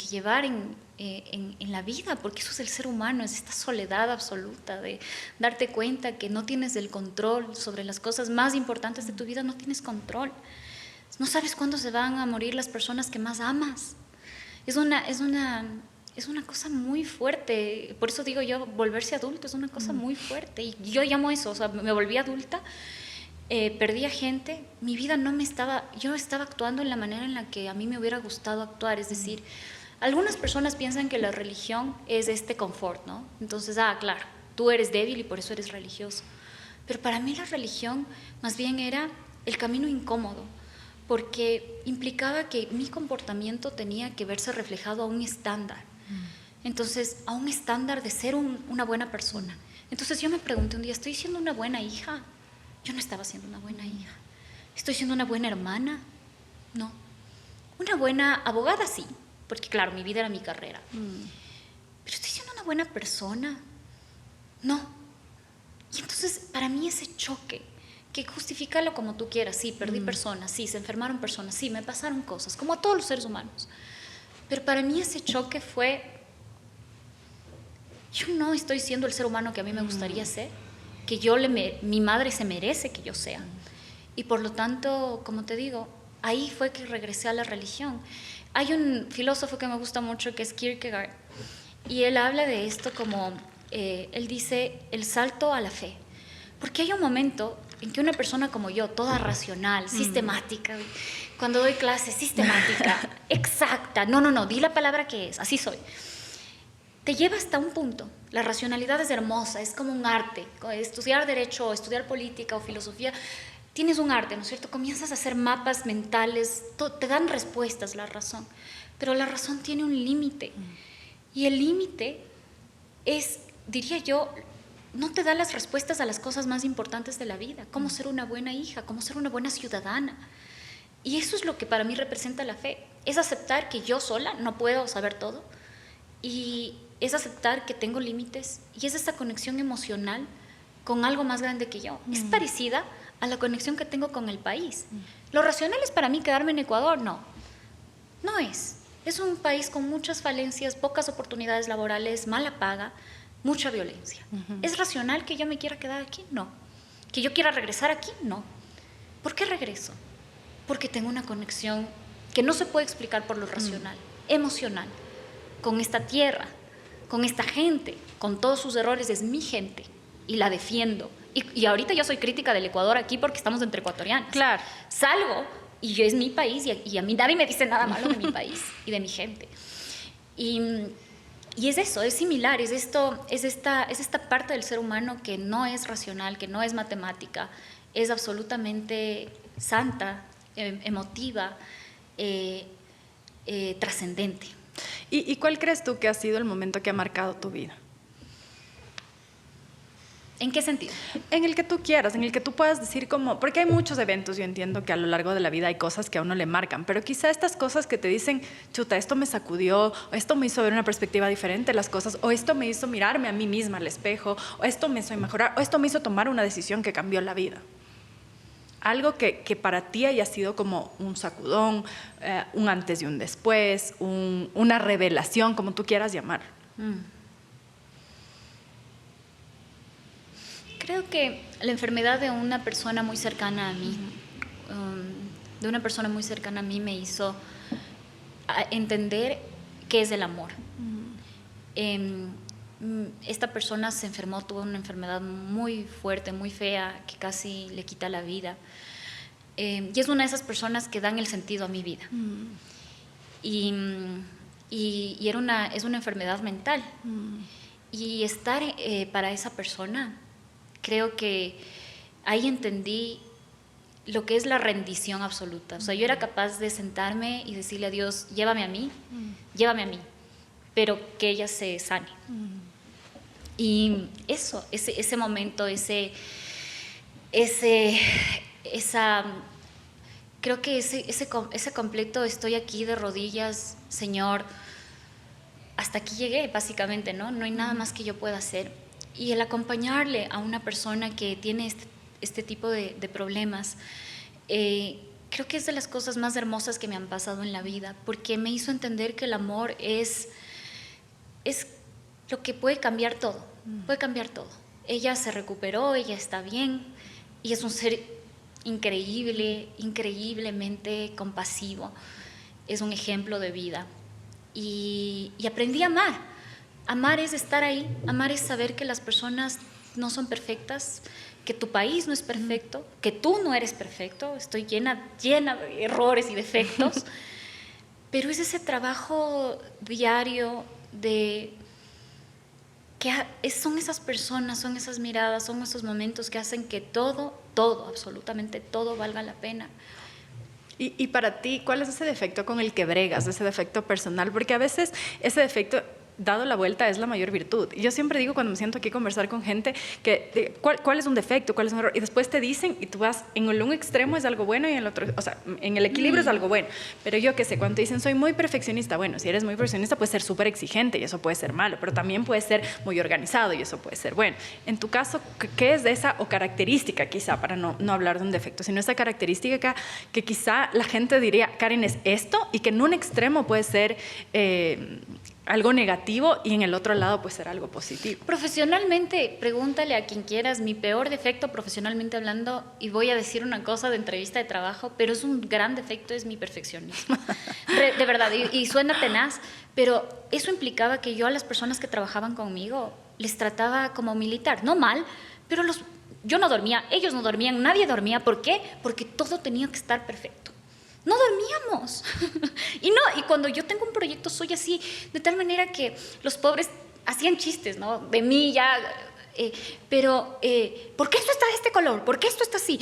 llevar en la vida, porque eso es el ser humano, es esta soledad absoluta de darte cuenta que no tienes el control sobre las cosas más importantes de tu vida, no tienes control. No sabes cuándo se van a morir las personas que más amas. Es una cosa muy fuerte, por eso digo yo, volverse adulto es una cosa muy fuerte, y yo llamo eso, o sea, me volví adulta, perdí a gente, mi vida yo estaba actuando en la manera en la que a mí me hubiera gustado actuar, es decir, algunas personas piensan que la religión es este confort, ¿no? Entonces, claro, tú eres débil y por eso eres religioso, pero para mí la religión más bien era el camino incómodo, porque implicaba que mi comportamiento tenía que verse reflejado a un estándar. Entonces, a un estándar de ser una buena persona. Entonces yo me pregunté un día, ¿estoy siendo una buena hija? Yo no estaba siendo una buena hija. ¿Estoy siendo una buena hermana? No. Una buena abogada, sí, porque claro, mi vida era mi carrera. ¿Pero estoy siendo una buena persona? No. Y entonces, para mí ese choque, que justifícalo como tú quieras, sí, perdí personas, sí, se enfermaron personas, sí, me pasaron cosas, como a todos los seres humanos. Pero para mí ese choque fue, yo no estoy siendo el ser humano que a mí me gustaría ser, que mi madre se merece que yo sea. Y por lo tanto, como te digo, ahí fue que regresé a la religión. Hay un filósofo que me gusta mucho que es Kierkegaard, y él habla de esto como, él dice, el salto a la fe. Porque hay un momento en que una persona como yo, toda racional, sistemática, cuando doy clases, sistemática, exacta, no, di la palabra que es, así soy, te lleva hasta un punto. La racionalidad es hermosa, es como un arte. Estudiar derecho, o estudiar política o filosofía, tienes un arte, ¿no es cierto? Comienzas a hacer mapas mentales, te dan respuestas la razón, pero la razón tiene un límite, y el límite es, diría yo, no te da las respuestas a las cosas más importantes de la vida, cómo ser una buena hija, cómo ser una buena ciudadana. Y eso es lo que para mí representa la fe, es aceptar que yo sola no puedo saber todo, y es aceptar que tengo límites, y es esta conexión emocional con algo más grande que yo. Es parecida a la conexión que tengo con el país. Lo racional es para mí quedarme en Ecuador, no es. Es un país con muchas falencias, pocas oportunidades laborales, mala paga, mucha violencia. ¿Es racional que yo me quiera quedar aquí? No. ¿Que yo quiera regresar aquí? No. ¿Por qué regreso? Porque tengo una conexión que no se puede explicar por lo racional, emocional, con esta tierra, con esta gente, con todos sus errores, es mi gente y la defiendo. Y ahorita yo soy crítica del Ecuador aquí porque estamos entre ecuatorianos. Claro. Salgo y yo es mi país, y a mí nadie me dice nada malo de mi país y de mi gente. Y es eso, es similar, es esta parte del ser humano que no es racional, que no es matemática, es absolutamente santa, emotiva, trascendente. ¿Y cuál crees tú que ha sido el momento que ha marcado tu vida? ¿En qué sentido? En el que tú quieras, en el que tú puedas decir como, porque hay muchos eventos, yo entiendo que a lo largo de la vida hay cosas que a uno le marcan, pero quizá estas cosas que te dicen, chuta, esto me sacudió, o esto me hizo ver una perspectiva diferente de las cosas, o esto me hizo mirarme a mí misma al espejo, o esto me hizo mejorar, o esto me hizo tomar una decisión que cambió la vida. algo que para ti haya sido como un sacudón, un antes y un después, una revelación, como tú quieras llamar. Creo que la enfermedad de una persona muy cercana a mí, me hizo entender qué es el amor. Esta persona se enfermó, tuvo una enfermedad muy fuerte, muy fea, que casi le quita la vida. Y es una de esas personas que dan el sentido a mi vida. Y es una enfermedad mental. Y estar para esa persona, creo que ahí entendí lo que es la rendición absoluta. O sea, yo era capaz de sentarme y decirle a Dios, llévame a mí, pero que ella se sane. Y eso, ese momento, creo que ese completo estoy aquí de rodillas, Señor, hasta aquí llegué, básicamente, ¿no? No hay nada más que yo pueda hacer. Y el acompañarle a una persona que tiene este tipo de problemas, creo que es de las cosas más hermosas que me han pasado en la vida, porque me hizo entender que el amor es lo que puede cambiar todo, puede cambiar todo. Ella se recuperó, ella está bien, y es un ser increíble, increíblemente compasivo, es un ejemplo de vida. Y aprendí a amar. Amar es estar ahí, amar es saber que las personas no son perfectas, que tu país no es perfecto, que tú no eres perfecto, estoy llena de errores y defectos, pero es ese trabajo diario son esas personas, son esas miradas, son esos momentos que hacen que todo, absolutamente todo valga la pena. Y para ti, ¿cuál es ese defecto con el que bregas, ese defecto personal? Porque a veces ese defecto, dado la vuelta, es la mayor virtud. Y yo siempre digo cuando me siento aquí a conversar con gente cuál es un defecto, cuál es un error, y después te dicen y tú vas, en un extremo es algo bueno y en el otro, o sea, en el equilibrio es algo bueno. Pero yo qué sé, cuando te dicen soy muy perfeccionista, bueno, si eres muy perfeccionista puedes ser súper exigente y eso puede ser malo, pero también puedes ser muy organizado y eso puede ser bueno. En tu caso, ¿qué es de esa o característica quizá, para no hablar de un defecto, sino esa característica que quizá la gente diría, Karen es esto, y que en un extremo puede ser algo negativo y en el otro lado puede ser algo positivo? Profesionalmente, pregúntale a quien quieras, mi peor defecto profesionalmente hablando, y voy a decir una cosa de entrevista de trabajo, pero es un gran defecto, es mi perfeccionismo. De verdad, y suena tenaz, pero eso implicaba que yo a las personas que trabajaban conmigo les trataba como militar, no mal, pero yo no dormía, ellos no dormían, nadie dormía. ¿Por qué? Porque todo tenía que estar perfecto. No dormíamos. Y cuando yo tengo un proyecto soy así, de tal manera que los pobres hacían chistes, ¿no? De mí ya, pero ¿por qué esto está de este color? ¿Por qué esto está así?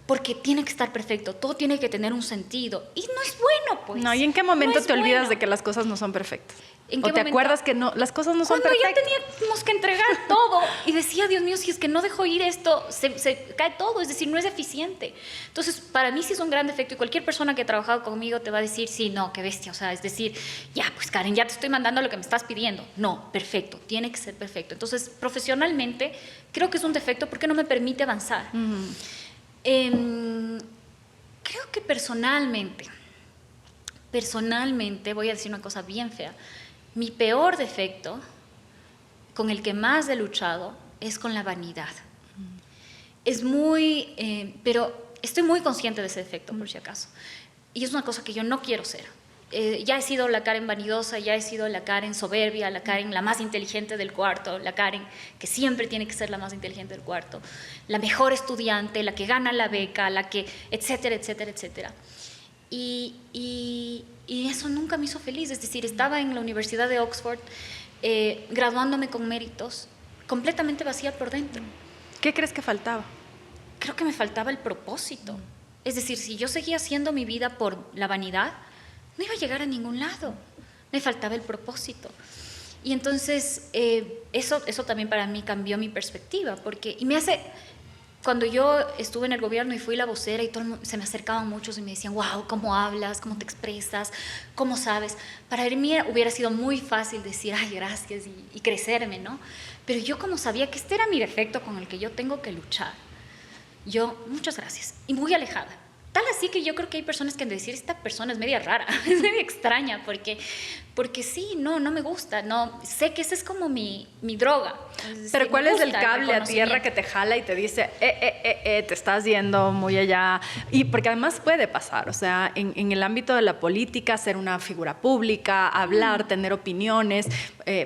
Porque tiene que estar perfecto, todo tiene que tener un sentido. Y no es bueno, pues. No, ¿y en qué momento te olvidas de que las cosas no son perfectas? ¿En qué ¿O te momento? acuerdas que no, las cosas no son Cuando perfectas? ya teníamos que entregar todo y decía, Dios mío, si es que no dejo ir esto, se cae todo, es decir, no es eficiente. Entonces, para mí sí es un gran defecto, y cualquier persona que ha trabajado conmigo te va a decir, sí, no, qué bestia, o sea, es decir, ya, pues Karen, ya te estoy mandando lo que me estás pidiendo. No, perfecto, tiene que ser perfecto. Entonces, profesionalmente, creo que es un defecto porque no me permite avanzar. Creo que personalmente, voy a decir una cosa bien fea, mi peor defecto, con el que más he luchado, es con la vanidad. Es pero estoy muy consciente de ese defecto, por si acaso. Y es una cosa que yo no quiero ser. Ya he sido la Karen vanidosa, ya he sido la Karen soberbia, la Karen la más inteligente del cuarto, la Karen que siempre tiene que ser la más inteligente del cuarto, la mejor estudiante, la que gana la beca, la que, etcétera, etcétera, etcétera. Y eso nunca me hizo feliz. Es decir, estaba en la Universidad de Oxford, graduándome con méritos, completamente vacía por dentro. ¿Qué crees que faltaba? Creo que me faltaba el propósito. Es decir, si yo seguía haciendo mi vida por la vanidad, no iba a llegar a ningún lado. Me faltaba el propósito. Y entonces eso también para mí cambió mi perspectiva, y me hace... Cuando yo estuve en el gobierno y fui la vocera y se me acercaban muchos y me decían, wow, ¿cómo hablas? ¿Cómo te expresas? ¿Cómo sabes? Para mí hubiera sido muy fácil decir, ay, gracias, y crecerme, ¿no? Pero yo como sabía que este era mi defecto con el que yo tengo que luchar, yo, muchas gracias, y muy alejada. Tal así que yo creo que hay personas que han de decir, esta persona es media rara, es media extraña, porque sí, no me gusta, no, sé que esa es como mi droga. Pero Sí, ¿cuál me es el gusta cable a tierra que te jala y te dice, te estás yendo muy allá? Y porque además puede pasar, o sea, en el ámbito de la política, ser una figura pública, hablar, tener opiniones,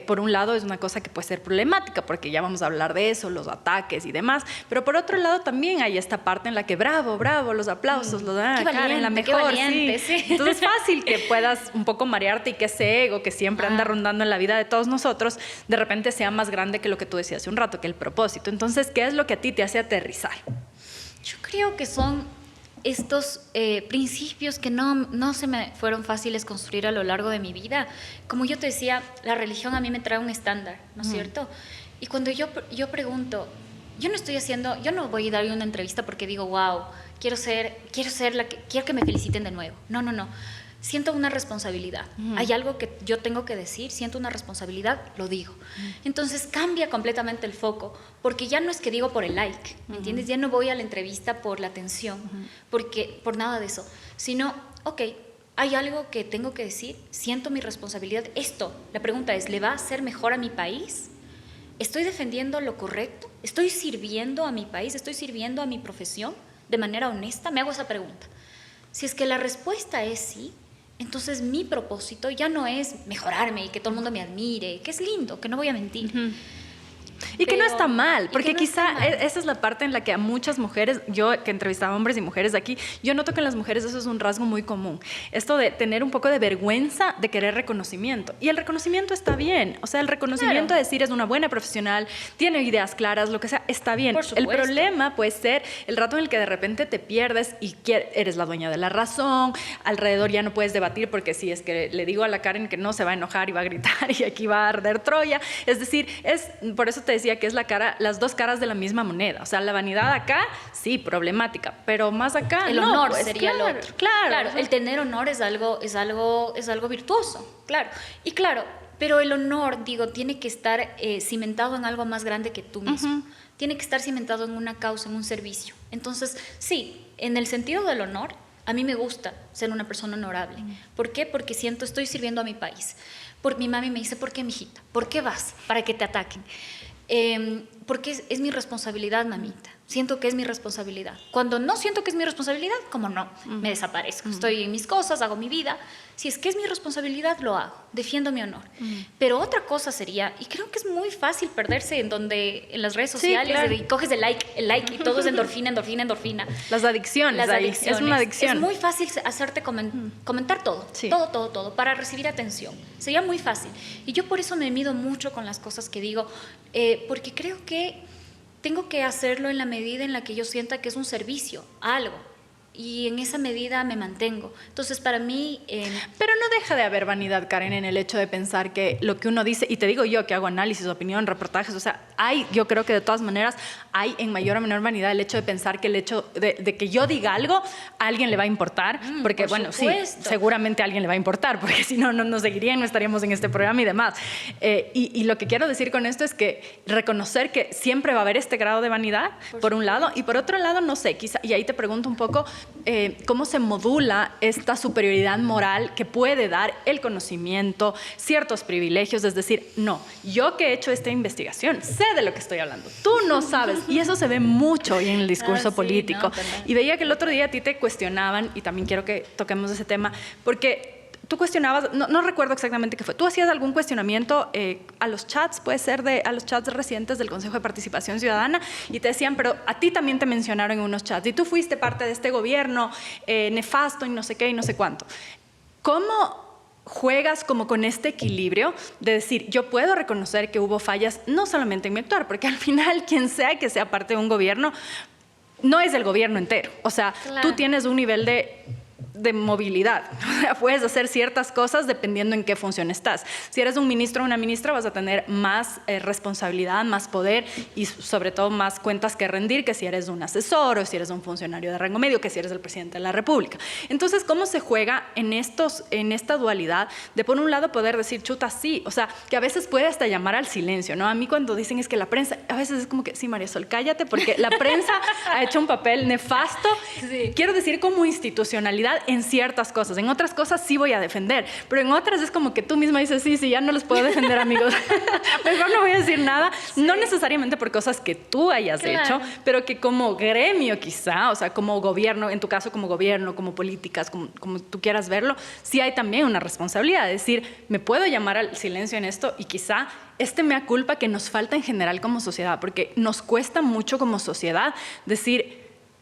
por un lado es una cosa que puede ser problemática, porque ya vamos a hablar de eso, los ataques y demás, pero por otro lado también hay esta parte en la que bravo, los aplausos, los dan Karen, la mejor, valiente, sí. sí. Entonces es fácil que puedas un poco marearte y que ese ego que siempre anda rondando en la vida de todos nosotros, de repente sea más grande que lo que tú decías hace un rato, que el propósito. Entonces, ¿qué es lo que a ti te hace aterrizar? Yo creo que son estos principios que no se me fueron fáciles construir a lo largo de mi vida. Como yo te decía, la religión a mí me trae un estándar, ¿no es cierto? Y cuando yo pregunto, yo no voy a dar una entrevista porque digo, wow, quiero que me feliciten de nuevo. No. Siento una responsabilidad. Hay algo que yo tengo que decir, siento una responsabilidad, lo digo. Entonces cambia completamente el foco, porque ya no es que digo por el like, ¿me entiendes? Ya no voy a la entrevista por la atención, por nada de eso, sino, ok, hay algo que tengo que decir, siento mi responsabilidad. La pregunta es, ¿le va a hacer mejor a mi país? ¿Estoy defendiendo lo correcto? ¿Estoy sirviendo a mi país? ¿Estoy sirviendo a mi profesión de manera honesta? Me hago esa pregunta. Si es que la respuesta es sí, entonces mi propósito ya no es mejorarme y que todo el mundo me admire, que es lindo, que no voy a mentir. Y que no está mal, porque quizá esa es la parte en la que a muchas mujeres, yo que entrevistaba hombres y mujeres de aquí, yo noto que en las mujeres eso es un rasgo muy común. Esto de tener un poco de vergüenza de querer reconocimiento. Y el reconocimiento está bien. O sea, el reconocimiento de decir es una buena profesional, tiene ideas claras, lo que sea, está bien. El problema puede ser el rato en el que de repente te pierdes y eres la dueña de la razón, alrededor ya no puedes debatir porque si es que le digo a la Karen que no, se va a enojar y va a gritar y aquí va a arder Troya. Es decir, por eso te decía que es las dos caras de la misma moneda. O sea, la vanidad acá, sí, problemática, pero más acá, el no, honor pues, sería lo otro. Claro, el tener honor es algo virtuoso, claro. Y claro, pero el honor, digo, tiene que estar cimentado en algo más grande que tú mismo. Tiene que estar cimentado en una causa, en un servicio. Entonces, sí, en el sentido del honor, a mí me gusta ser una persona honorable. ¿Por qué? Porque estoy sirviendo a mi país. Mi mami me dice, ¿por qué, mijita? ¿Por qué vas? Para que te ataquen. Porque es mi responsabilidad, mamita. Siento que es mi responsabilidad. Cuando no siento que es mi responsabilidad, como no, me desaparezco. Estoy en mis cosas, hago mi vida. Si es que es mi responsabilidad, lo hago. Defiendo mi honor. Pero otra cosa sería, y creo que es muy fácil perderse en las redes sociales, sí, claro. y coges el like, y todo es endorfina. Las adicciones. Es una adicción. Es muy fácil hacerte comentar todo, Sí. todo, para recibir atención. Sería muy fácil. Y yo por eso me mido mucho con las cosas que digo, porque creo que tengo que hacerlo en la medida en la que yo sienta que es un servicio a algo. Y en esa medida me mantengo. Entonces, para mí... Pero no deja de haber vanidad, Karen, en el hecho de pensar que lo que uno dice, y te digo yo que hago análisis, opinión, reportajes, o sea, yo creo que de todas maneras hay en mayor o menor vanidad el hecho de pensar que el hecho de que yo diga algo, a alguien le va a importar, porque bueno, supuesto. Sí, seguramente a alguien le va a importar, porque si no, no nos seguirían, no estaríamos en este programa y demás. Y lo que quiero decir con esto es que reconocer que siempre va a haber este grado de vanidad, por un lado, y por otro lado, no sé, quizá, y ahí te pregunto un poco, cómo se modula esta superioridad moral que puede dar el conocimiento, ciertos privilegios, es decir, no, yo que he hecho esta investigación sé de lo que estoy hablando, tú no sabes, y eso se ve mucho hoy en el discurso político. Y veía que el otro día a ti te cuestionaban, y también quiero que toquemos ese tema, porque tú cuestionabas, no recuerdo exactamente qué fue, tú hacías algún cuestionamiento a los chats, puede ser a los chats recientes del Consejo de Participación Ciudadana, y te decían, pero a ti también te mencionaron en unos chats, y tú fuiste parte de este gobierno nefasto y no sé qué y no sé cuánto. ¿Cómo juegas como con este equilibrio de decir, yo puedo reconocer que hubo fallas no solamente en mi actuar, porque al final quien sea que sea parte de un gobierno, no es el gobierno entero, o sea, tú tienes un nivel de de movilidad. Puedes hacer ciertas cosas dependiendo en qué función estás. Si eres un ministro o una ministra, vas a tener más responsabilidad, más poder y sobre todo más cuentas que rendir que si eres un asesor o si eres un funcionario de rango medio, que si eres el presidente de la República. Entonces, ¿cómo se juega en esta dualidad de por un lado poder decir, chuta, sí, o sea, que a veces puede hasta llamar al silencio, ¿no? A mí cuando dicen es que la prensa, a veces es como que, sí, María Sol, cállate, porque la prensa ha hecho un papel nefasto. Sí. Quiero decir, como institucionalidad en ciertas cosas. En otras cosas sí voy a defender, pero en otras es como que tú misma dices, sí, ya no los puedo defender, amigos. Mejor no voy a decir nada. Sí. No necesariamente por cosas que tú hayas hecho, pero que como gremio quizá, o sea, como gobierno, en tu caso como gobierno, como políticas, como tú quieras verlo, sí hay también una responsabilidad. Es decir, me puedo llamar al silencio en esto y quizá mea culpa que nos falta en general como sociedad, porque nos cuesta mucho como sociedad decir,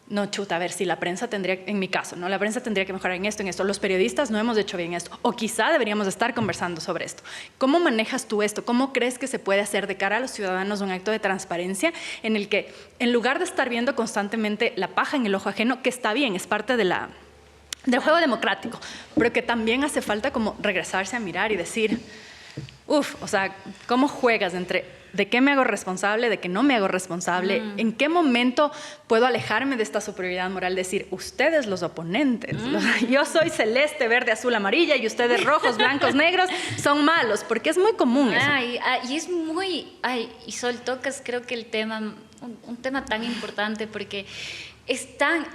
no, chuta, a ver, si la prensa tendría, en mi caso, ¿no? La prensa tendría que mejorar en esto, los periodistas no hemos hecho bien esto, o quizá deberíamos estar conversando sobre esto. ¿Cómo manejas tú esto? ¿Cómo crees que se puede hacer de cara a los ciudadanos un acto de transparencia en el que, en lugar de estar viendo constantemente la paja en el ojo ajeno, que está bien, es parte del juego democrático, pero que también hace falta como regresarse a mirar y decir, o sea, ¿cómo juegas entre de qué me hago responsable, de qué no me hago responsable? ¿En qué momento puedo alejarme de esta superioridad moral? Decir, ustedes los oponentes, yo soy celeste, verde, azul, amarilla y ustedes rojos, blancos, negros, son malos, porque es muy común eso. Y es muy, y Sol, tocas creo que el tema, un tema tan importante porque es tan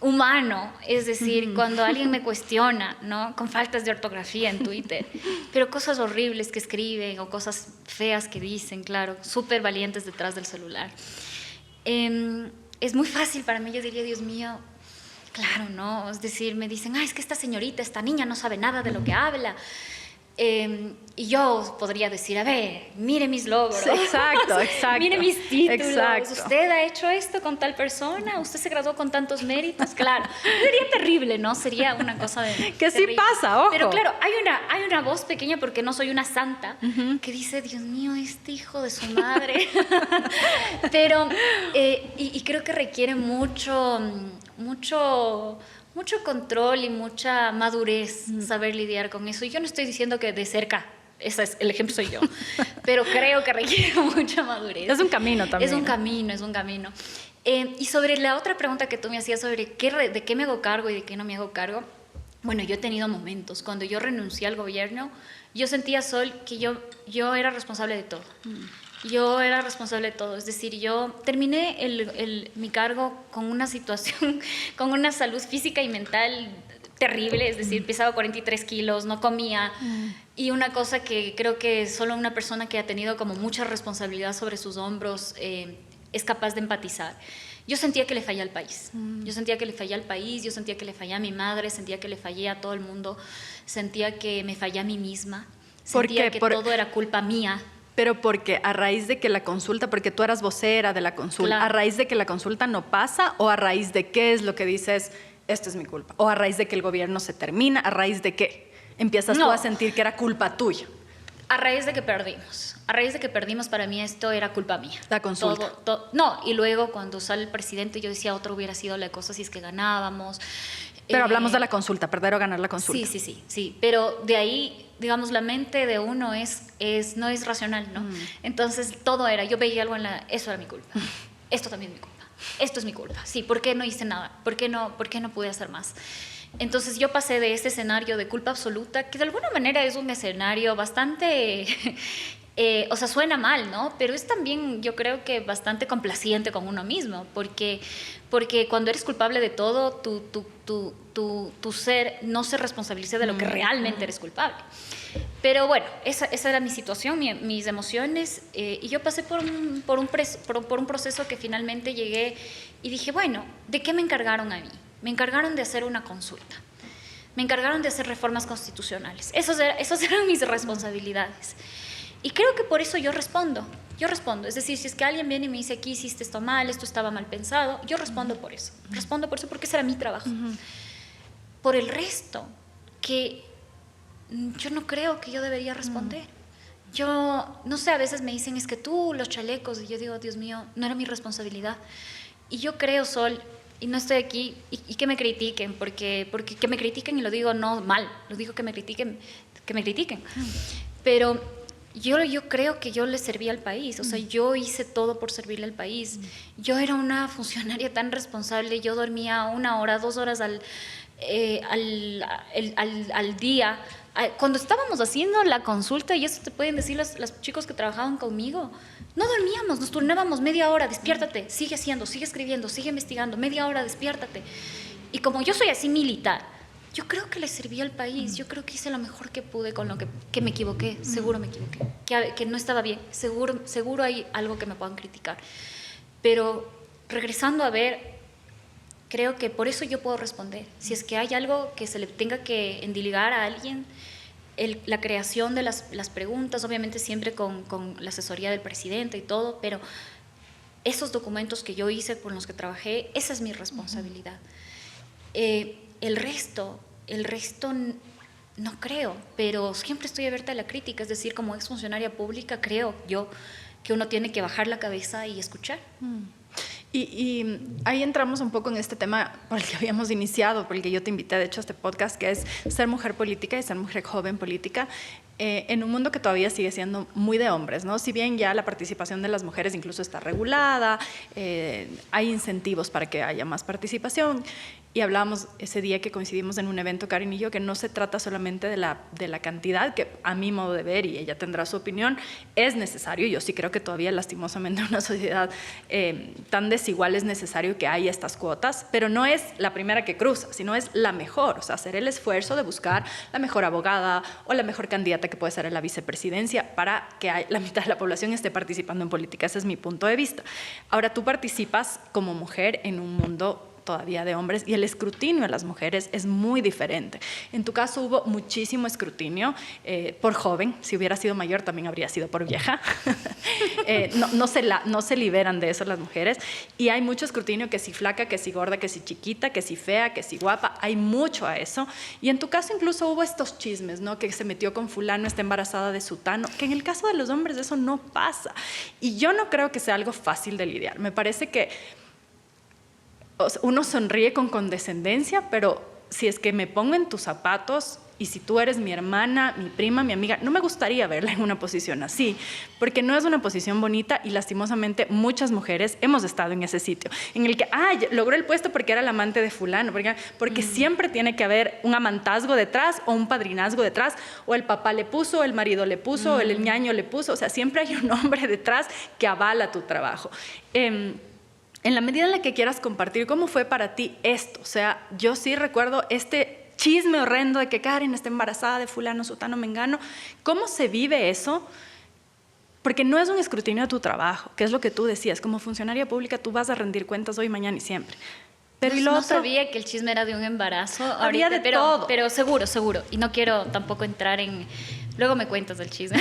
humano, es decir, cuando alguien me cuestiona, ¿no? Con faltas de ortografía en Twitter, pero cosas horribles que escriben o cosas feas que dicen, claro, súper valientes detrás del celular. Es muy fácil para mí, yo diría, Dios mío, claro, ¿no? Es decir, me dicen, es que esta señorita, esta niña no sabe nada de lo que habla. Y yo podría decir, a ver, mire mis logros. Sí, exacto. Mire mis títulos. Exacto. Usted ha hecho esto con tal persona, usted se graduó con tantos méritos. Claro, sería terrible, ¿no? Sería una cosa de que terrible. Sí pasa, ojo. Pero claro, hay una voz pequeña, porque no soy una santa, que dice, Dios mío, este hijo de su madre. Pero, y creo que requiere mucho control y mucha madurez saber lidiar con eso. Y yo no estoy diciendo que de cerca, el ejemplo soy yo, pero creo que requiere mucha madurez. Es un camino también. Es un camino. Y sobre la otra pregunta que tú me hacías sobre de qué me hago cargo y de qué no me hago cargo, bueno, yo he tenido momentos. Cuando yo renuncié al gobierno, yo sentía, Sol, que yo era responsable de todo. Yo era responsable de todo, es decir, yo terminé mi cargo con una situación, con una salud física y mental terrible, es decir, pesaba 43 kilos, no comía, y una cosa que creo que solo una persona que ha tenido como mucha responsabilidad sobre sus hombros es capaz de empatizar. Yo sentía que le fallé al país, yo sentía que le fallé a mi madre, sentía que le fallé a todo el mundo, sentía que me fallé a mí misma, sentía que todo era culpa mía. Pero porque a raíz de que la consulta, porque tú eras vocera de la consulta, claro. ¿A raíz de que la consulta no pasa o a raíz de qué es lo que dices, esto es mi culpa? ¿O a raíz de que el gobierno se termina? ¿A raíz de qué empiezas tú a sentir que era culpa tuya? A raíz de que perdimos. A raíz de que perdimos, para mí esto era culpa mía. La consulta. No, y luego cuando sale el presidente, yo decía, otra hubiera sido la cosa si es que ganábamos. Pero hablamos de la consulta, perder o ganar la consulta. Sí. Pero de ahí, digamos, la mente de uno no es racional, ¿no? Entonces, todo era, yo veía algo eso era mi culpa. Esto también es mi culpa. Esto es mi culpa. Sí, ¿por qué no hice nada? ¿Por qué no pude hacer más? Entonces, yo pasé de ese escenario de culpa absoluta, que de alguna manera es un escenario bastante... o sea, suena mal, ¿no? Pero es también, yo creo que bastante complaciente con uno mismo, porque cuando eres culpable de todo, tu ser no se responsabiliza de lo que realmente eres culpable. Pero bueno, esa era mi situación, mis emociones, y yo pasé por un proceso que finalmente llegué y dije, bueno, ¿de qué me encargaron a mí? Me encargaron de hacer una consulta. Me encargaron de hacer reformas constitucionales. Esas eran mis responsabilidades. Y creo que por eso yo respondo. Es decir, si es que alguien viene y me dice, aquí hiciste esto mal, esto estaba mal pensado, yo respondo por eso. Respondo por eso porque ese era mi trabajo. Por el resto, que yo no creo que yo debería responder. Yo, no sé, a veces me dicen, es que tú, los chalecos, y yo digo, Dios mío, no era mi responsabilidad. Y yo creo, Sol, y no estoy aquí y que me critiquen, porque que me critiquen, y lo digo no mal, lo digo que me critiquen. Pero yo creo que yo le serví al país, o sea, yo hice todo por servirle al país. Yo era una funcionaria tan responsable, yo dormía 1 hora, 2 horas al día. Cuando estábamos haciendo la consulta, y eso te pueden decir los chicos que trabajaban conmigo, no dormíamos, nos turnábamos media hora, despiértate, sigue haciendo, sigue escribiendo, sigue investigando, media hora, despiértate. Y como yo soy así militar, yo creo que le serví al país, yo creo que hice lo mejor que pude con lo que me equivoqué, seguro me equivoqué, que no estaba bien, seguro hay algo que me puedan criticar. Pero regresando a ver, creo que por eso yo puedo responder. Si es que hay algo que se le tenga que endiligar a alguien, la creación de las preguntas, obviamente siempre con la asesoría del presidente y todo, pero esos documentos que yo hice, con los que trabajé, esa es mi responsabilidad. El resto no creo, pero siempre estoy abierta a la crítica, es decir, como exfuncionaria pública creo yo que uno tiene que bajar la cabeza y escuchar. Y ahí entramos un poco en este tema por el que habíamos iniciado, por el que yo te invité, de hecho, a este podcast, que es ser mujer política y ser mujer joven política, en un mundo que todavía sigue siendo muy de hombres, ¿no? Si bien ya la participación de las mujeres incluso está regulada, hay incentivos para que haya más participación. Y hablábamos ese día que coincidimos en un evento, Karen y yo, que no se trata solamente de la cantidad, que a mi modo de ver, y ella tendrá su opinión, es necesario. Yo sí creo que todavía lastimosamente en una sociedad tan desigual es necesario que haya estas cuotas, pero no es la primera que cruza, sino es la mejor. O sea, hacer el esfuerzo de buscar la mejor abogada o la mejor candidata que puede ser a la vicepresidencia para que la mitad de la población esté participando en política. Ese es mi punto de vista. Ahora, tú participas como mujer en un mundo todavía de hombres, y el escrutinio de las mujeres es muy diferente. En tu caso hubo muchísimo escrutinio por joven. Si hubiera sido mayor también habría sido por vieja. No se liberan de eso las mujeres, y hay mucho escrutinio, que si flaca, que si gorda, que si chiquita, que si fea, que si guapa, hay mucho a eso. Y en tu caso incluso hubo estos chismes, ¿no? Que se metió con fulano, está embarazada de sutano, que en el caso de los hombres eso no pasa, y yo no creo que sea algo fácil de lidiar. Me parece que uno sonríe con condescendencia, pero si es que me pongo en tus zapatos, y si tú eres mi hermana, mi prima, mi amiga, no me gustaría verla en una posición así, porque no es una posición bonita, y lastimosamente muchas mujeres hemos estado en ese sitio, en el que, logró el puesto porque era el amante de fulano, porque siempre tiene que haber un amantazgo detrás, o un padrinazgo detrás, o el papá le puso, el marido le puso, o el ñaño le puso, o sea, siempre hay un hombre detrás que avala tu trabajo. En la medida en la que quieras compartir, ¿cómo fue para ti esto? O sea, yo sí recuerdo este chisme horrendo de que Karen está embarazada de fulano, sutano, mengano. ¿Cómo se vive eso? Porque no es un escrutinio de tu trabajo, que es lo que tú decías. Como funcionaria pública tú vas a rendir cuentas hoy, mañana y siempre. Pero no sabía que el chisme era de un embarazo. Había ahorita, de todo. Pero seguro. Y no quiero tampoco entrar en... Luego me cuentas del chisme.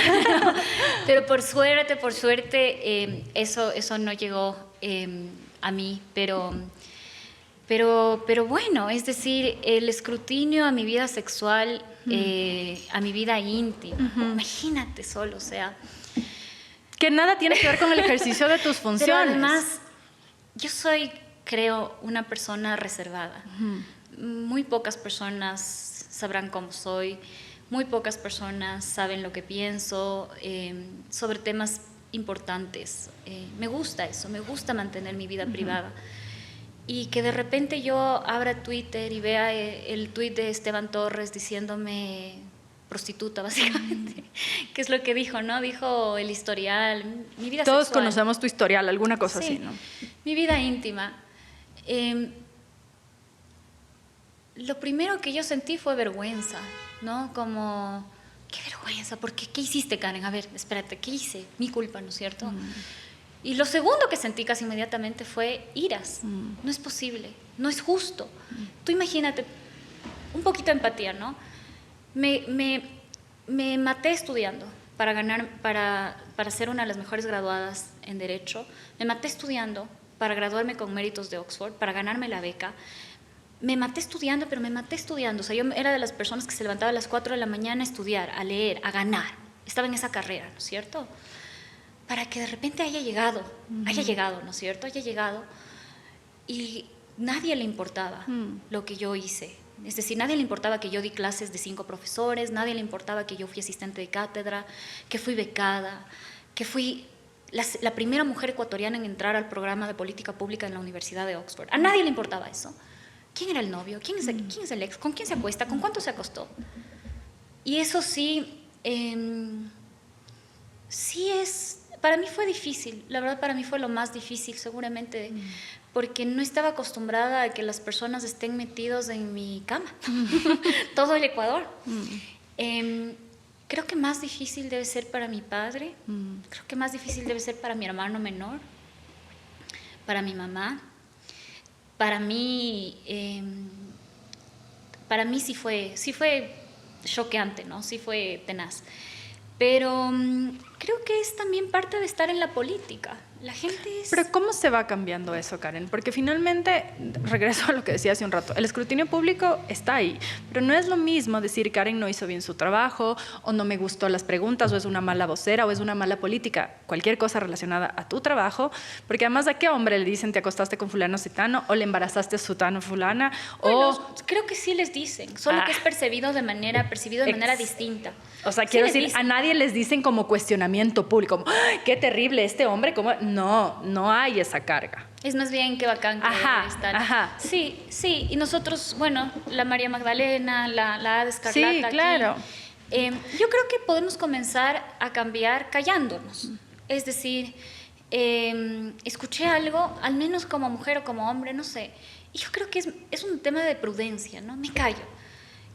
Pero por suerte, eso no llegó a mí. Pero bueno, es decir, el escrutinio a mi vida sexual, a mi vida íntima. Imagínate solo, o sea... Que nada tiene que ver con el ejercicio de tus funciones. Pero además, yo soy, creo, una persona reservada. Muy pocas personas sabrán cómo soy, muy pocas personas saben lo que pienso sobre temas importantes. Me gusta eso, me gusta mantener mi vida privada. Y que de repente yo abra Twitter y vea el tuit de Esteban Torres diciéndome prostituta, básicamente, que es lo que dijo, ¿no? Dijo el historial, mi vida Todos sexual. conocemos tu historial, alguna cosa así, ¿no? Mi vida íntima. Lo primero que yo sentí fue vergüenza, ¿no? Como, qué vergüenza, porque ¿qué hiciste, Karen? A ver, espérate, ¿qué hice? Mi culpa, ¿no es cierto? Y lo segundo que sentí casi inmediatamente fue iras. No es posible, no es justo. Tú imagínate, un poquito de empatía, ¿no? Me maté estudiando para ser una de las mejores graduadas en Derecho. Me maté estudiando para graduarme con méritos de Oxford, para ganarme la beca. Me maté estudiando, pero me maté estudiando. O sea, yo era de las personas que se levantaba a las 4 de la mañana a estudiar, a leer, a ganar. Estaba en esa carrera, ¿no es cierto? Para que de repente haya llegado, ¿no es cierto? Haya llegado. Y nadie le importaba lo que yo hice. Es decir, nadie le importaba que yo di clases de 5 profesores, nadie le importaba que yo fui asistente de cátedra, que fui becada, que fui la primera mujer ecuatoriana en entrar al programa de política pública en la Universidad de Oxford. A nadie le importaba eso. ¿Quién era el novio? ¿Quién es el ex? ¿Con quién se acuesta? ¿Con cuánto se acostó? Y eso sí, para mí fue difícil. La verdad, para mí fue lo más difícil, seguramente, porque no estaba acostumbrada a que las personas estén metidos en mi cama, todo el Ecuador. Creo que más difícil debe ser para mi padre, creo que más difícil debe ser para mi hermano menor, para mi mamá. Para mí sí fue choqueante, ¿no? Sí fue tenaz. Pero creo que es también parte de estar en la política. La gente es... Pero ¿cómo se va cambiando eso, Karen? Porque finalmente, regreso a lo que decía hace un rato, el escrutinio público está ahí, pero no es lo mismo decir Karen no hizo bien su trabajo, o no me gustó las preguntas, o es una mala vocera, o es una mala política, cualquier cosa relacionada a tu trabajo, porque además ¿a qué hombre le dicen te acostaste con fulano citano, o le embarazaste a sutano fulana? Bueno, o... creo que sí les dicen, solo que es percibido de manera distinta. O sea, Sí quiero les decir, dicen. a nadie les dicen como cuestionamiento público, como, ¡ay, qué terrible este hombre! ¿Cómo? No hay esa carga. Es más bien que bacán que están. Ajá. Sí, y nosotros, bueno, la María Magdalena, la Ada Escarlata. Sí, claro. Aquí, yo creo que podemos comenzar a cambiar callándonos. Es decir, escuché algo, al menos como mujer o como hombre, no sé, y yo creo que es un tema de prudencia, ¿no? Me callo.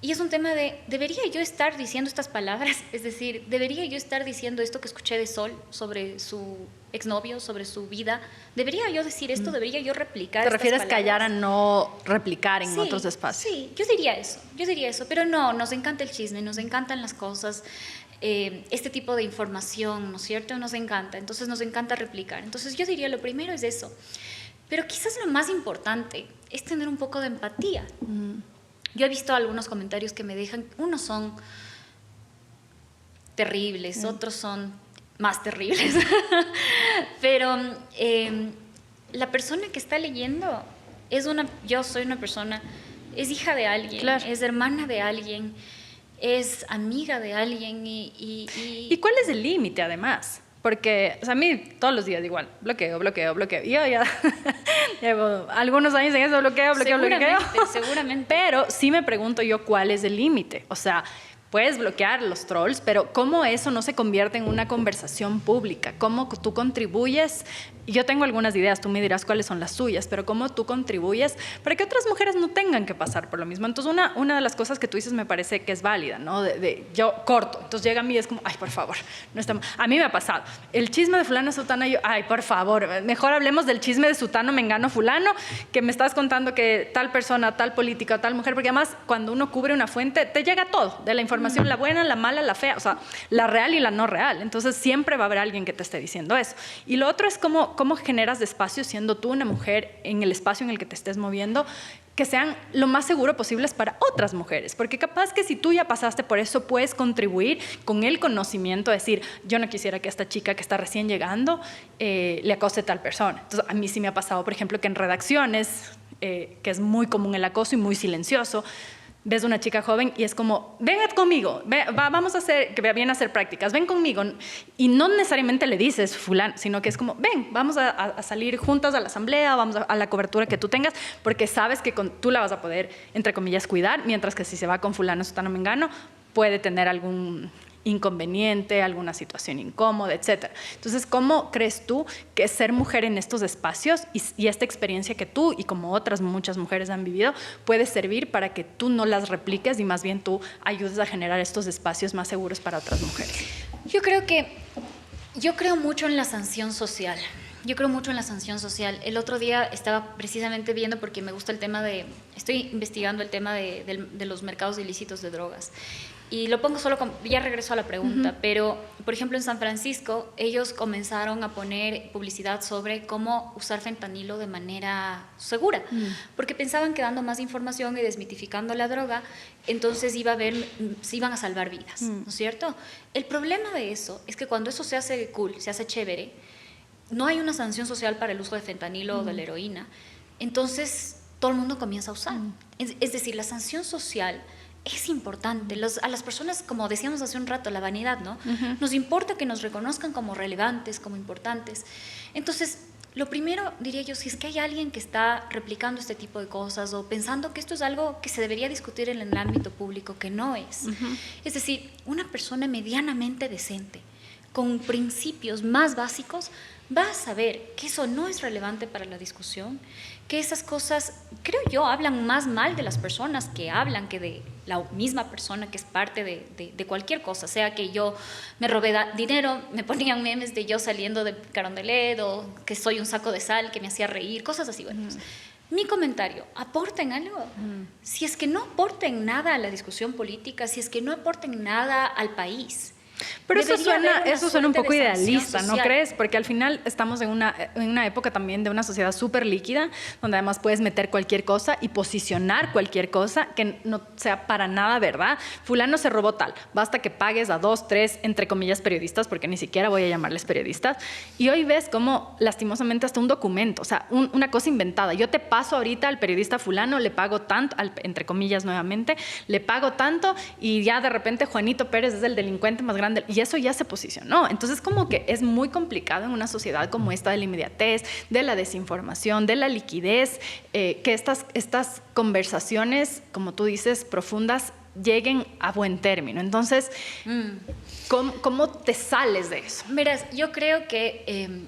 Y es un tema de, ¿debería yo estar diciendo estas palabras? Es decir, ¿debería yo estar diciendo esto que escuché de Sol sobre su exnovio, sobre su vida? ¿Debería yo decir esto? ¿Debería yo replicar ¿Te estas refieres palabras? callar a no replicar en otros espacios? Sí, yo diría eso, pero no, nos encanta el chisme, nos encantan las cosas, este tipo de información, ¿no es cierto? Nos encanta, entonces nos encanta replicar. Entonces yo diría, lo primero es eso, pero quizás lo más importante es tener un poco de empatía. Yo he visto algunos comentarios que me dejan, unos son terribles, otros son más terribles, pero la persona que está leyendo yo soy una persona, es hija de alguien, claro, es hermana de alguien, es amiga de alguien ¿Y cuál es el límite además? Porque o sea, a mí todos los días igual, bloqueo. Y yo ya llevo algunos años en eso, bloqueo. Seguramente. Pero sí me pregunto yo cuál es el límite. O sea, puedes bloquear los trolls, pero ¿cómo eso no se convierte en una conversación pública? ¿Cómo tú contribuyes? Yo tengo algunas ideas, tú me dirás cuáles son las tuyas, pero ¿cómo tú contribuyes para que otras mujeres no tengan que pasar por lo mismo? Entonces, una de las cosas que tú dices me parece que es válida, ¿no? Yo corto, entonces llega a mí y es como, ay, por favor, no está... A mí me ha pasado. El chisme de fulano, sutano, yo, ay, por favor, mejor hablemos del chisme de sutano, mengano, fulano, que me estás contando que tal persona, tal política, tal mujer, porque además, cuando uno cubre una fuente, te llega todo, de la información, la buena, la mala, la fea, o sea, la real y la no real. Entonces, siempre va a haber alguien que te esté diciendo eso. Y lo otro es cómo generas de espacio siendo tú una mujer en el espacio en el que te estés moviendo, que sean lo más seguro posibles para otras mujeres, porque capaz que si tú ya pasaste por eso puedes contribuir con el conocimiento, decir, yo no quisiera que esta chica que está recién llegando le acose tal persona. Entonces a mí sí me ha pasado, por ejemplo, que en redacciones, que es muy común el acoso y muy silencioso, ves una chica joven y es como, venga conmigo, vamos a hacer, que viene a hacer prácticas, ven conmigo. Y no necesariamente le dices fulano, sino que es como, ven, vamos a salir juntas a la asamblea, vamos a la cobertura que tú tengas, porque sabes que tú la vas a poder, entre comillas, cuidar, mientras que si se va con fulano, sutano, mengano, puede tener algún inconveniente, alguna situación incómoda, etc. Entonces, ¿cómo crees tú que ser mujer en estos espacios y esta experiencia que tú y como otras muchas mujeres han vivido puede servir para que tú no las repliques y más bien tú ayudes a generar estos espacios más seguros para otras mujeres? Yo creo mucho en la sanción social. El otro día estaba precisamente viendo, porque me gusta el tema estoy investigando el tema de los mercados ilícitos de drogas. Y lo pongo solo, ya regreso a la pregunta, pero por ejemplo en San Francisco ellos comenzaron a poner publicidad sobre cómo usar fentanilo de manera segura, porque pensaban que dando más información y desmitificando la droga, entonces se iban a salvar vidas, ¿no es cierto? El problema de eso es que cuando eso se hace cool, se hace chévere, no hay una sanción social para el uso de fentanilo o de la heroína, entonces todo el mundo comienza a usar. Es decir, la sanción social es importante. A las personas, como decíamos hace un rato, la vanidad, ¿no? Nos importa que nos reconozcan como relevantes, como importantes. Entonces, lo primero, diría yo, si es que hay alguien que está replicando este tipo de cosas o pensando que esto es algo que se debería discutir en el ámbito público, que no es. Es decir, una persona medianamente decente, con principios más básicos, va a saber que eso no es relevante para la discusión, que esas cosas, creo yo, hablan más mal de las personas que hablan que de la misma persona que es parte de cualquier cosa, sea que yo me robé dinero, me ponían memes de yo saliendo de Carondelet o que soy un saco de sal que me hacía reír, cosas así. Bueno, pues, mi comentario, ¿aporten algo? Si es que no aporten nada a la discusión política, si es que no aporten nada al país. Pero eso suena un poco idealista, ¿no crees? Porque al final estamos en una época también de una sociedad súper líquida, donde además puedes meter cualquier cosa y posicionar cualquier cosa que no sea para nada verdad. Fulano se robó tal, basta que pagues a 2, 3, entre comillas, periodistas, porque ni siquiera voy a llamarles periodistas. Y hoy ves como, lastimosamente, hasta un documento, o sea, una cosa inventada. Yo te paso ahorita al periodista fulano, le pago tanto, entre comillas nuevamente, le pago tanto y ya de repente Juanito Pérez es el delincuente más grande. Y eso ya se posicionó. Entonces, como que es muy complicado en una sociedad como esta de la inmediatez, de la desinformación, de la liquidez, que estas conversaciones, como tú dices, profundas, lleguen a buen término. Entonces, ¿cómo te sales de eso? Verás, yo creo que...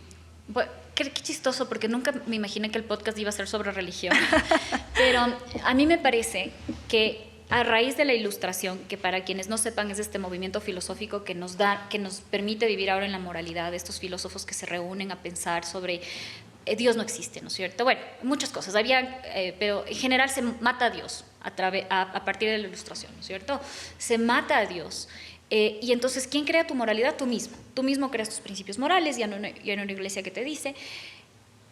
qué chistoso, porque nunca me imaginé que el podcast iba a ser sobre religión. Pero a mí me parece que a raíz de la Ilustración, que para quienes no sepan es este movimiento filosófico que nos permite vivir ahora en la moralidad, de estos filósofos que se reúnen a pensar sobre Dios no existe, ¿no es cierto? Bueno, muchas cosas, pero en general se mata a Dios a partir de la Ilustración, ¿no es cierto? Se mata a Dios. Y entonces, ¿quién crea tu moralidad? Tú mismo. Tú mismo creas tus principios morales, ya no hay una iglesia que te dice.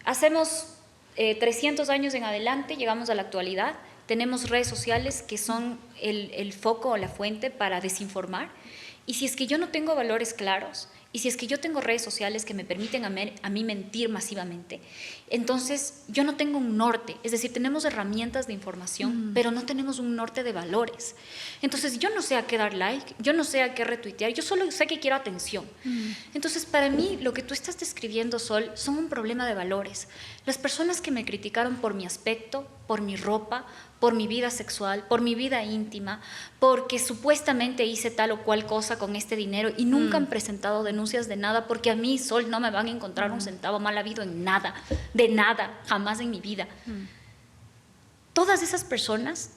Hacemos 300 años en adelante, llegamos a la actualidad. Tenemos redes sociales que son el foco o la fuente para desinformar. Y si es que yo no tengo valores claros, y si es que yo tengo redes sociales que me permiten a mí mentir masivamente, entonces yo no tengo un norte. Es decir, tenemos herramientas de información, pero no tenemos un norte de valores. Entonces yo no sé a qué dar like, yo no sé a qué retuitear, yo solo sé que quiero atención. Entonces, para mí, lo que tú estás describiendo, Sol, son un problema de valores. Las personas que me criticaron por mi aspecto, por mi ropa, por mi vida sexual, por mi vida íntima, porque supuestamente hice tal o cual cosa con este dinero y nunca han presentado denuncias de nada, porque a mí, Sol, no me van a encontrar un centavo mal habido en nada, de nada, jamás en mi vida. Todas esas personas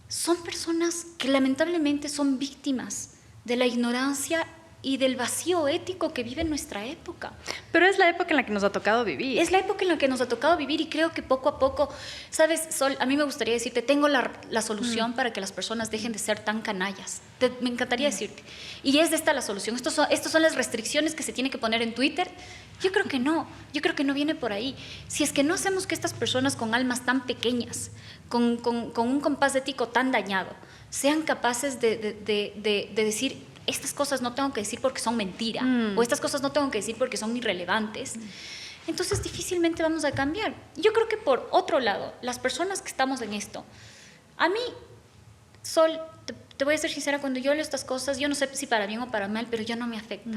son personas que lamentablemente son víctimas de la ignorancia y del vacío ético que vive nuestra época. Pero es la época en la que nos ha tocado vivir. Es la época en la que nos ha tocado vivir y creo que poco a poco, ¿sabes, Sol? A mí me gustaría decirte, tengo la solución para que las personas dejen de ser tan canallas. Me encantaría decirte. Y es de esta la solución. Estos son las restricciones que se tiene que poner en Twitter. Yo creo que no viene por ahí. Si es que no hacemos que estas personas con almas tan pequeñas, con un compás ético tan dañado, sean capaces de decir, estas cosas no tengo que decir porque son mentira, o estas cosas no tengo que decir porque son irrelevantes, entonces difícilmente vamos a cambiar. Yo creo que por otro lado, las personas que estamos en esto, a mí, Sol, te voy a ser sincera, cuando yo leo estas cosas, yo no sé si para bien o para mal, pero ya no me afecta.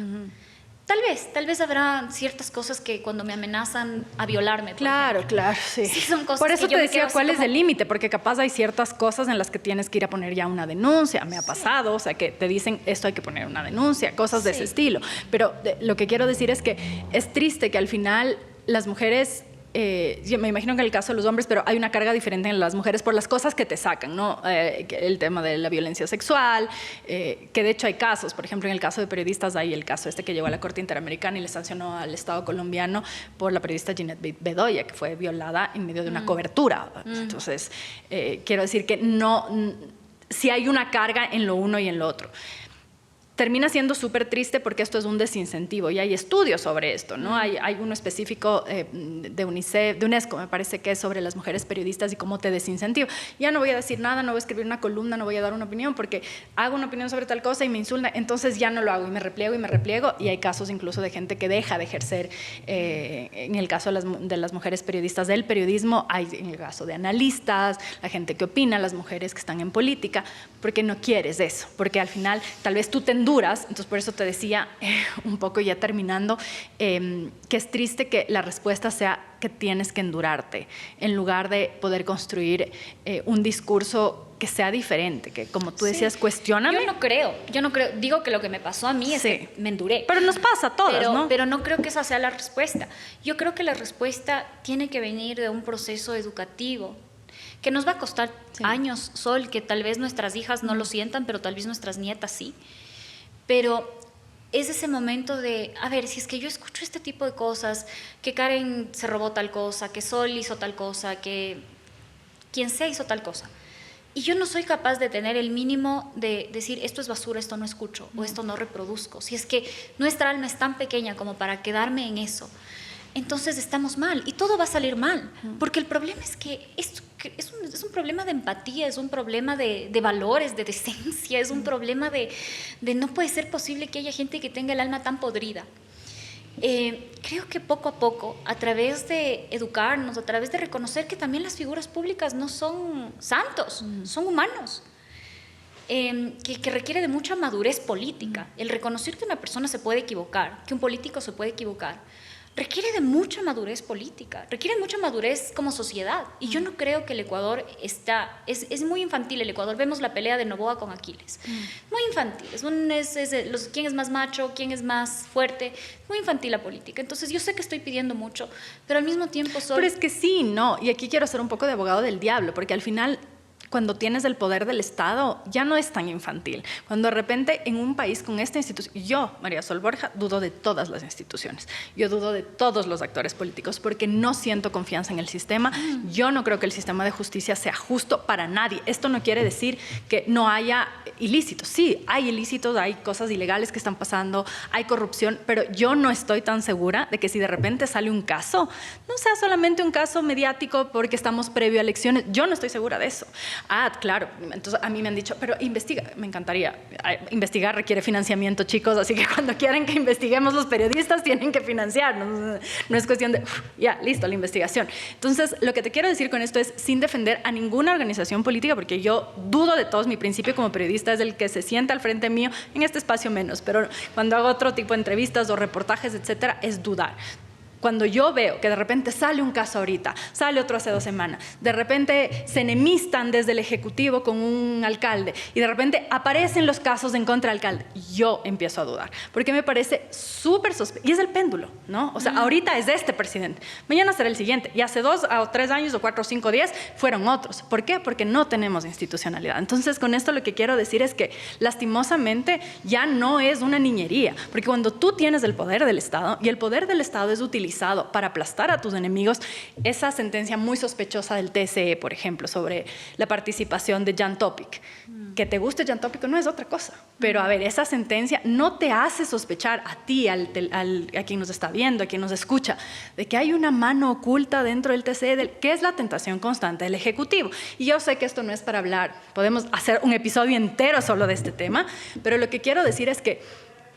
Tal vez habrá ciertas cosas que cuando me amenazan a violarme. Claro, sí. Sí, son cosas por eso que yo te decía cuál es como... el límite, porque capaz hay ciertas cosas en las que tienes que ir a poner ya una denuncia. Me ha pasado, o sea, que te dicen esto hay que poner una denuncia, cosas de ese estilo. Pero lo que quiero decir es que es triste que al final las mujeres... yo me imagino que en el caso de los hombres, pero hay una carga diferente en las mujeres por las cosas que te sacan, ¿no? El tema de la violencia sexual, que de hecho hay casos, por ejemplo, en el caso de periodistas hay el caso este que llegó a la Corte Interamericana y le sancionó al Estado colombiano por la periodista Ginette Bedoya, que fue violada en medio de una cobertura. Entonces, quiero decir que no, si hay una carga en lo uno y en lo otro. termina siendo súper triste porque esto es un desincentivo y hay estudios sobre esto, ¿no? Hay uno específico de UNICEF, de UNESCO, me parece que es sobre las mujeres periodistas y cómo te desincentiva. Ya no voy a decir nada, no voy a escribir una columna, no voy a dar una opinión porque hago una opinión sobre tal cosa y me insulta, entonces ya no lo hago y me repliego y hay casos incluso de gente que deja de ejercer, en el caso de las mujeres periodistas del periodismo, hay en el caso de analistas, la gente que opina, las mujeres que están en política, porque no quieres eso, porque al final tal vez tú te enduras, entonces por eso te decía un poco ya terminando, que es triste que la respuesta sea que tienes que endurarte, en lugar de poder construir un discurso que sea diferente, que como tú decías, cuestióname. Yo no creo, digo que lo que me pasó a mí es que me enduré. Pero nos pasa a todas, ¿no? Pero no creo que esa sea la respuesta. Yo creo que la respuesta tiene que venir de un proceso educativo, que nos va a costar años, Sol, que tal vez nuestras hijas no lo sientan, pero tal vez nuestras nietas sí. Pero es ese momento de, a ver, si es que yo escucho este tipo de cosas, que Karen se robó tal cosa, que Sol hizo tal cosa, que quien sea hizo tal cosa, y yo no soy capaz de tener el mínimo de decir, esto es basura, esto no escucho, o esto no reproduzco, si es que nuestra alma es tan pequeña como para quedarme en eso, entonces estamos mal y todo va a salir mal, porque el problema es que es un problema de empatía, es un problema de valores, de decencia, es un problema de no puede ser posible que haya gente que tenga el alma tan podrida. Creo que poco a poco, a través de educarnos, a través de reconocer que también las figuras públicas no son santos, son humanos, que requiere de mucha madurez política. El reconocer que una persona se puede equivocar, que un político se puede equivocar, requiere de mucha madurez política, requiere mucha madurez como sociedad. Y yo no creo que el Ecuador es muy infantil el Ecuador. Vemos la pelea de Noboa con Aquiles. Muy infantil. ¿Quién es más macho? ¿Quién es más fuerte? Muy infantil la política. Entonces yo sé que estoy pidiendo mucho, pero al mismo tiempo Pero es que sí, no. Y aquí quiero ser un poco de abogado del diablo, porque al final, cuando tienes el poder del Estado, ya no es tan infantil. Cuando de repente en un país con esta institución, yo, María Sol Borja, dudo de todas las instituciones, yo dudo de todos los actores políticos porque no siento confianza en el sistema. Yo no creo que el sistema de justicia sea justo para nadie. Esto no quiere decir que no haya ilícitos. Sí, hay ilícitos, hay cosas ilegales que están pasando, hay corrupción, pero yo no estoy tan segura de que si de repente sale un caso, no sea solamente un caso mediático porque estamos previo a elecciones. Yo no estoy segura de eso. Claro, entonces a mí me han dicho, pero investiga, me encantaría. Investigar requiere financiamiento, chicos, así que cuando quieran que investiguemos los periodistas tienen que financiarnos. No es cuestión de, ya, listo, la investigación. Entonces, lo que te quiero decir con esto es, sin defender a ninguna organización política, porque yo dudo de todos, mi principio como periodista es el que se sienta al frente mío, en este espacio menos, pero cuando hago otro tipo de entrevistas o reportajes, etcétera, es dudar. Cuando yo veo que de repente sale un caso ahorita, sale otro hace 2 semanas, de repente se enemistan desde el Ejecutivo con un alcalde y de repente aparecen los casos en contra del alcalde, yo empiezo a dudar, porque me parece súper sospechoso. Y es el péndulo, ¿no? O sea, ahorita es este presidente, mañana será el siguiente, y hace 2 o 3 años o 4 o 5 días fueron otros. ¿Por qué? Porque no tenemos institucionalidad. Entonces, con esto lo que quiero decir es que lastimosamente ya no es una niñería, porque cuando tú tienes el poder del Estado, y el poder del Estado es utilizado para aplastar a tus enemigos, esa sentencia muy sospechosa del TSE, por ejemplo, sobre la participación de Jan Topic, que te guste Jan Topic no es otra cosa, pero a ver, esa sentencia no te hace sospechar a ti, a quien nos está viendo, a quien nos escucha, de que hay una mano oculta dentro del TSE, que es la tentación constante del Ejecutivo. Y yo sé que esto no es para hablar, podemos hacer un episodio entero solo de este tema, pero lo que quiero decir es que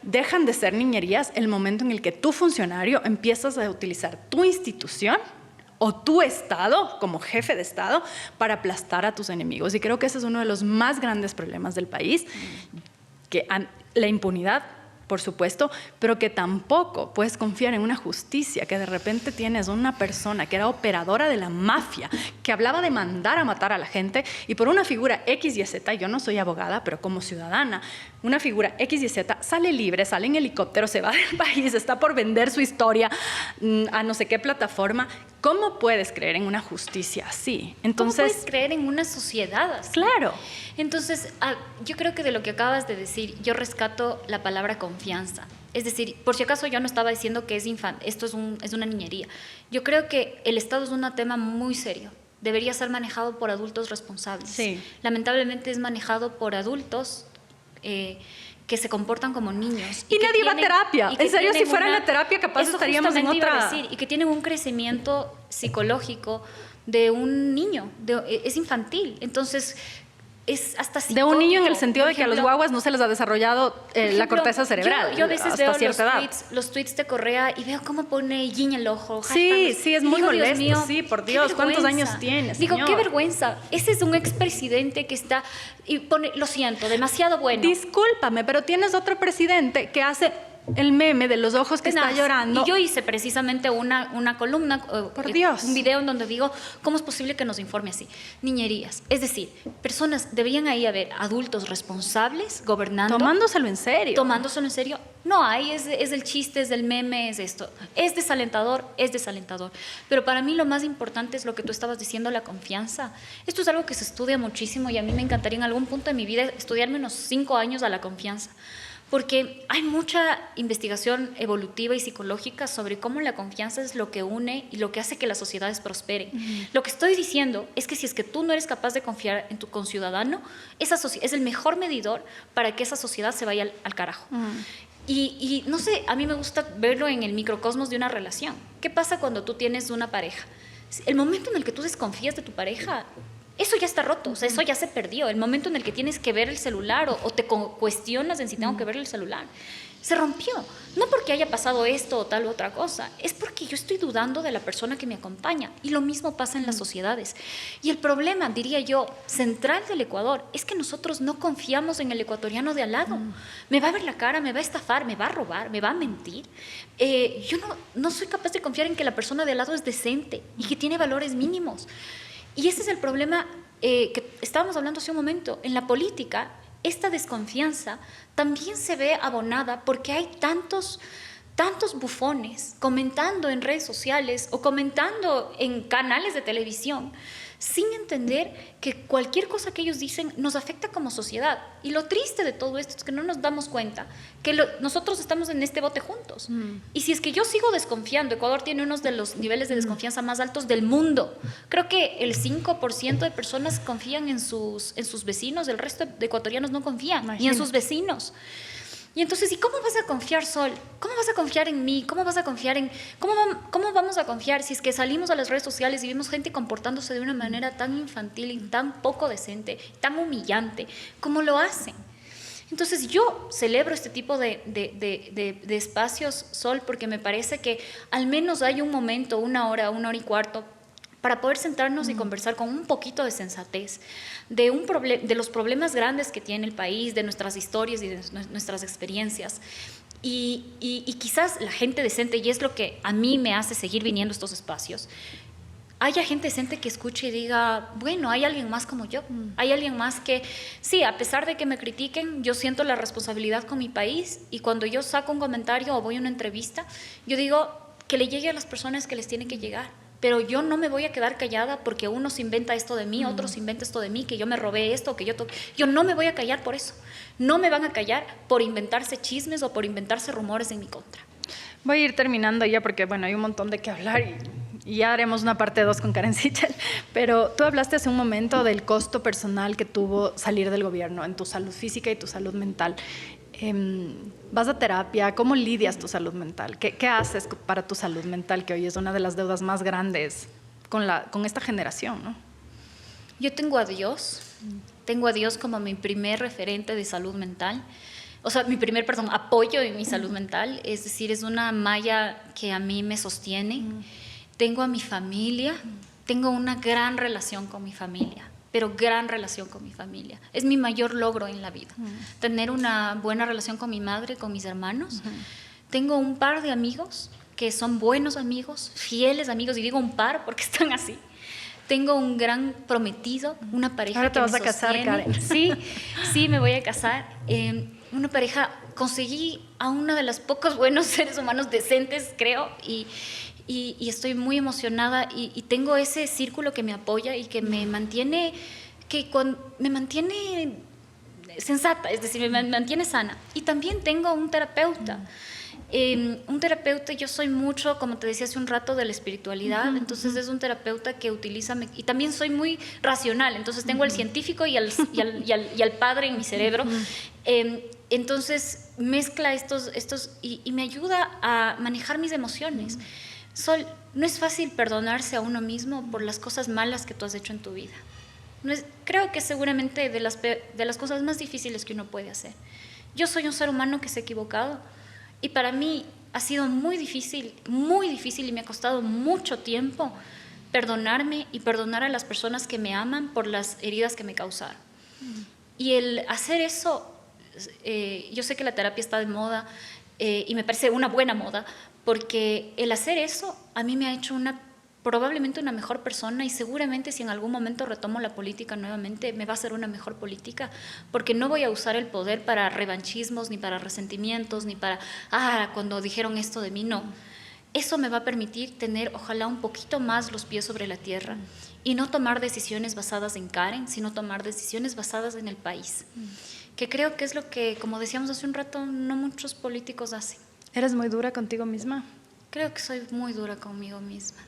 dejan de ser niñerías el momento en el que tú, funcionario, empiezas a utilizar tu institución o tu Estado como jefe de Estado para aplastar a tus enemigos. Y creo que ese es uno de los más grandes problemas del país, que la impunidad, por supuesto, pero que tampoco puedes confiar en una justicia, que de repente tienes una persona que era operadora de la mafia, que hablaba de mandar a matar a la gente, y por una figura X y Z, yo no soy abogada, pero como ciudadana, una figura X y Z sale libre, sale en helicóptero, se va del país, está por vender su historia a no sé qué plataforma. ¿Cómo puedes creer en una justicia así? Entonces, ¿cómo puedes creer en una sociedad así? Claro. Entonces, yo creo que de lo que acabas de decir, yo rescato la palabra confianza. Es decir, por si acaso yo no estaba diciendo que esto es una niñería. Yo creo que el Estado es un tema muy serio. Debería ser manejado por adultos responsables. Sí. Lamentablemente es manejado por adultos que se comportan como niños. Y nadie va a terapia. En serio, si fueran a terapia, capaz eso estaríamos en justamente otra... iba a decir, y que tienen un crecimiento psicológico de un niño, es infantil. Entonces, es hasta psicótico. De un niño en el sentido de que a los guaguas no se les ha desarrollado la corteza cerebral. Yo a veces hasta veo cierta edad. los tweets de Correa y veo cómo pone guiña el ojo. Sí, sí, es muy Digo, Dios molesto. mío, Sí, por qué Dios, ¿cuántos vergüenza. años tiene, Digo, señor? qué vergüenza. Ese es un expresidente que está y pone, lo siento, demasiado bueno. Discúlpame, pero tienes otro presidente que hace el meme de los ojos que está Tenaz. llorando. Y yo hice precisamente una columna, Por Dios. un video en donde digo, ¿cómo es posible que nos informe así? Niñerías. Es decir, personas, deberían ahí haber adultos responsables, gobernando. Tomándoselo en serio. Tomándoselo en serio. No hay, es el chiste, es el meme, es esto. Es desalentador, es desalentador. Pero para mí lo más importante es lo que tú estabas diciendo, la confianza. Esto es algo que se estudia muchísimo y a mí me encantaría en algún punto de mi vida estudiarme unos 5 años a la confianza. Porque hay mucha investigación evolutiva y psicológica sobre cómo la confianza es lo que une y lo que hace que las sociedades prosperen. Lo que estoy diciendo es que si es que tú no eres capaz de confiar en tu conciudadano, es el mejor medidor para que esa sociedad se vaya al carajo. Y no sé, a mí me gusta verlo en el microcosmos de una relación. ¿Qué pasa cuando tú tienes una pareja? El momento en el que tú desconfías de tu pareja, eso ya está roto, o sea, eso ya se perdió. El momento en el que tienes que ver el celular o te cuestionas en si tengo que ver el celular, se rompió. No porque haya pasado esto o tal u otra cosa, es porque yo estoy dudando de la persona que me acompaña. Y lo mismo pasa en las sociedades. Y el problema, diría yo, central del Ecuador, es que nosotros no confiamos en el ecuatoriano de al lado. Me va a ver la cara, me va a estafar, me va a robar, me va a mentir. Yo no soy capaz de confiar en que la persona de al lado es decente y que tiene valores mínimos. Y ese es el problema que estábamos hablando hace un momento. En la política, esta desconfianza también se ve abonada porque hay tantos bufones comentando en redes sociales o comentando en canales de televisión sin entender que cualquier cosa que ellos dicen nos afecta como sociedad. Y lo triste de todo esto es que no nos damos cuenta que nosotros estamos en este bote juntos. Y si es que yo sigo desconfiando, Ecuador tiene uno de los niveles de desconfianza más altos del mundo. Creo que el 5% de personas confían en sus vecinos, el resto de ecuatorianos no confían, ni en sus vecinos. Y entonces, ¿y cómo vas a confiar, Sol? ¿Cómo vas a confiar en mí? ¿Cómo vas a confiar en... ¿Cómo vamos a confiar si es que salimos a las redes sociales y vemos gente comportándose de una manera tan infantil y tan poco decente, tan humillante, como lo hacen? Entonces, yo celebro este tipo de espacios, Sol, porque me parece que al menos hay un momento, 1 hora, 1 hora y cuarto, para poder sentarnos y conversar con un poquito de sensatez de los problemas grandes que tiene el país, de nuestras historias y de nuestras experiencias. Y quizás la gente decente, y es lo que a mí me hace seguir viniendo a estos espacios, haya gente decente que escuche y diga, bueno, hay alguien más como yo, hay alguien más que, sí, a pesar de que me critiquen, yo siento la responsabilidad con mi país y cuando yo saco un comentario o voy a una entrevista, yo digo que le llegue a las personas que les tiene que llegar. Pero yo no me voy a quedar callada porque uno se inventa esto de mí, otro se inventa esto de mí, que yo me robé esto, que yo no me voy a callar por eso. No me van a callar por inventarse chismes o por inventarse rumores en mi contra. Voy a ir terminando ya porque, bueno, hay un montón de qué hablar y ya haremos una parte 2 con Karen Sichel. Pero tú hablaste hace un momento del costo personal que tuvo salir del gobierno en tu salud física y tu salud mental. Vas a terapia, ¿cómo lidias tu salud mental? ¿Qué haces para tu salud mental, que hoy es una de las deudas más grandes con esta generación, ¿no? Yo tengo a Dios como mi primer referente de salud mental, o sea, mi primer, apoyo en mi salud mental, es decir, es una malla que a mí me sostiene. Tengo a mi familia, tengo una gran relación con mi familia, pero gran relación con mi familia. Es mi mayor logro en la vida, tener una buena relación con mi madre, con mis hermanos. Tengo un par de amigos que son buenos amigos, fieles amigos, y digo un par porque están así. Tengo un gran prometido, una pareja Ahora te que vas me a casar, sostiene. Karen. Sí, me voy a casar. Una pareja, conseguí a uno de los pocos buenos seres humanos decentes, creo, y estoy muy emocionada y tengo ese círculo que me apoya y que me mantiene, me mantiene sensata, es decir, me mantiene sana. Y también tengo un terapeuta. Yo soy mucho, como te decía hace un rato, de la espiritualidad, entonces es un terapeuta que utiliza, y también soy muy racional, entonces tengo al científico y al padre en mi cerebro. Entonces mezcla estos y me ayuda a manejar mis emociones. Sol, no es fácil perdonarse a uno mismo por las cosas malas que tú has hecho en tu vida. Creo que seguramente de las cosas más difíciles que uno puede hacer. Yo soy un ser humano que se ha equivocado y para mí ha sido muy difícil y me ha costado mucho tiempo perdonarme y perdonar a las personas que me aman por las heridas que me causaron. Y el hacer eso, yo sé que la terapia está de moda y me parece una buena moda, porque el hacer eso a mí me ha hecho probablemente una mejor persona, y seguramente si en algún momento retomo la política nuevamente me va a hacer una mejor política, porque no voy a usar el poder para revanchismos, ni para resentimientos, ni para, cuando dijeron esto de mí, no. Eso me va a permitir tener, ojalá, un poquito más los pies sobre la tierra y no tomar decisiones basadas en Karen, sino tomar decisiones basadas en el país, que creo que es lo que, como decíamos hace un rato, no muchos políticos hacen. ¿Eres muy dura contigo misma? Creo que soy muy dura conmigo misma.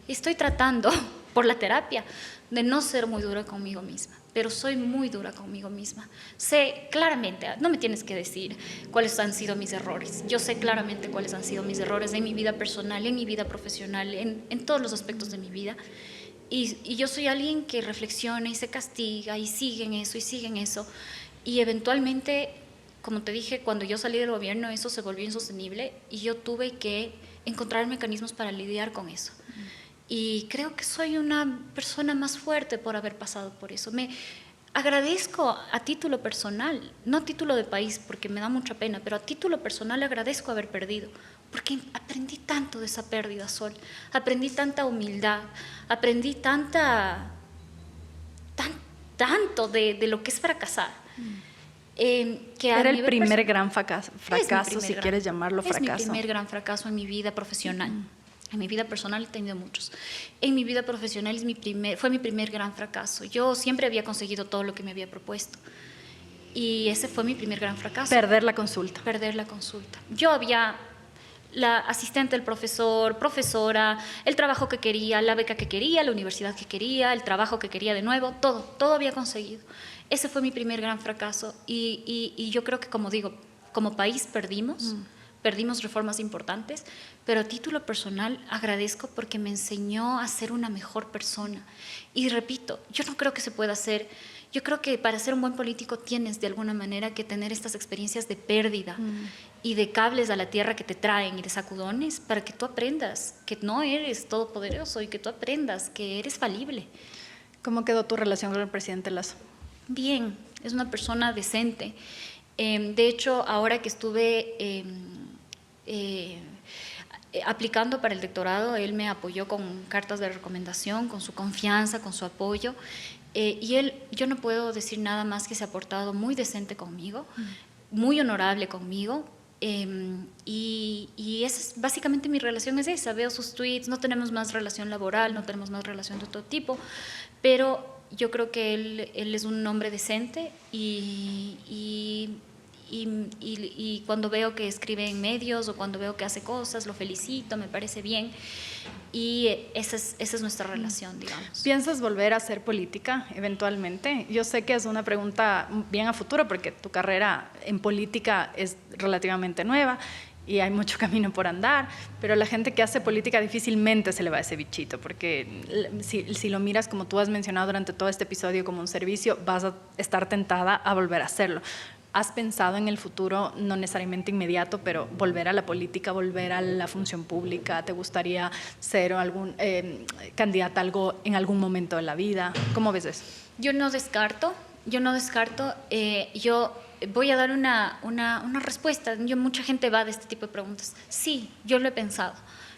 Y estoy tratando, por la terapia, de no ser muy dura conmigo misma, pero soy muy dura conmigo misma. Sé claramente, no me tienes que decir cuáles han sido mis errores. Yo sé claramente cuáles han sido mis errores en mi vida personal, en mi vida profesional, en todos los aspectos de mi vida. Y yo soy alguien que reflexiona y se castiga y sigue en eso y sigue en eso. Y eventualmente, como te dije, cuando yo salí del gobierno, eso se volvió insostenible y yo tuve que encontrar mecanismos para lidiar con eso. Y creo que soy una persona más fuerte por haber pasado por eso. Me agradezco a título personal, no a título de país, porque me da mucha pena, pero a título personal agradezco haber perdido, porque aprendí tanto de esa pérdida, Sol. Aprendí tanta humildad, aprendí tanto de lo que es fracasar. Que era el primer gran fracaso, si quieres llamarlo fracaso. Es mi primer gran fracaso en mi vida profesional. En mi vida personal he tenido muchos. En mi vida profesional fue mi primer gran fracaso. Yo siempre había conseguido todo lo que me había propuesto. Y ese fue mi primer gran fracaso. Perder la consulta. Perder la consulta. Yo había la asistente del profesor, profesora, el trabajo que quería, la beca que quería, la universidad que quería, el trabajo que quería de nuevo, todo había conseguido. Ese fue mi primer gran fracaso. Y yo creo que, como digo, como país perdimos reformas importantes, pero a título personal agradezco porque me enseñó a ser una mejor persona. Y repito, yo no creo que se pueda hacer, yo creo que para ser un buen político tienes de alguna manera que tener estas experiencias de pérdida y de cables a la tierra que te traen y de sacudones para que tú aprendas que no eres todopoderoso y que tú aprendas que eres falible. ¿Cómo quedó tu relación con el presidente Lasso? Bien, es una persona decente. De hecho, ahora que estuve aplicando para el doctorado, él me apoyó con cartas de recomendación, con su confianza, con su apoyo. Y yo no puedo decir nada más que se ha portado muy decente conmigo, muy honorable conmigo. Y básicamente mi relación es esa. Veo sus tweets, no tenemos más relación laboral, no tenemos más relación de otro tipo, pero yo creo que él es un hombre decente y cuando veo que escribe en medios o cuando veo que hace cosas, lo felicito, me parece bien. Y esa es nuestra relación, digamos. ¿Piensas volver a hacer política eventualmente? Yo sé que es una pregunta bien a futuro porque tu carrera en política es relativamente nueva y hay mucho camino por andar, pero la gente que hace política difícilmente se le va ese bichito, porque si lo miras, como tú has mencionado durante todo este episodio, como un servicio, vas a estar tentada a volver a hacerlo. ¿Has pensado en el futuro, no necesariamente inmediato, pero volver a la política, volver a la función pública? ¿Te gustaría ser candidata a algo en algún momento de la vida? ¿Cómo ves eso? Yo no descarto. Yo voy a dar una respuesta. Mucha gente va de este tipo de preguntas. Sí, yo lo he pensado.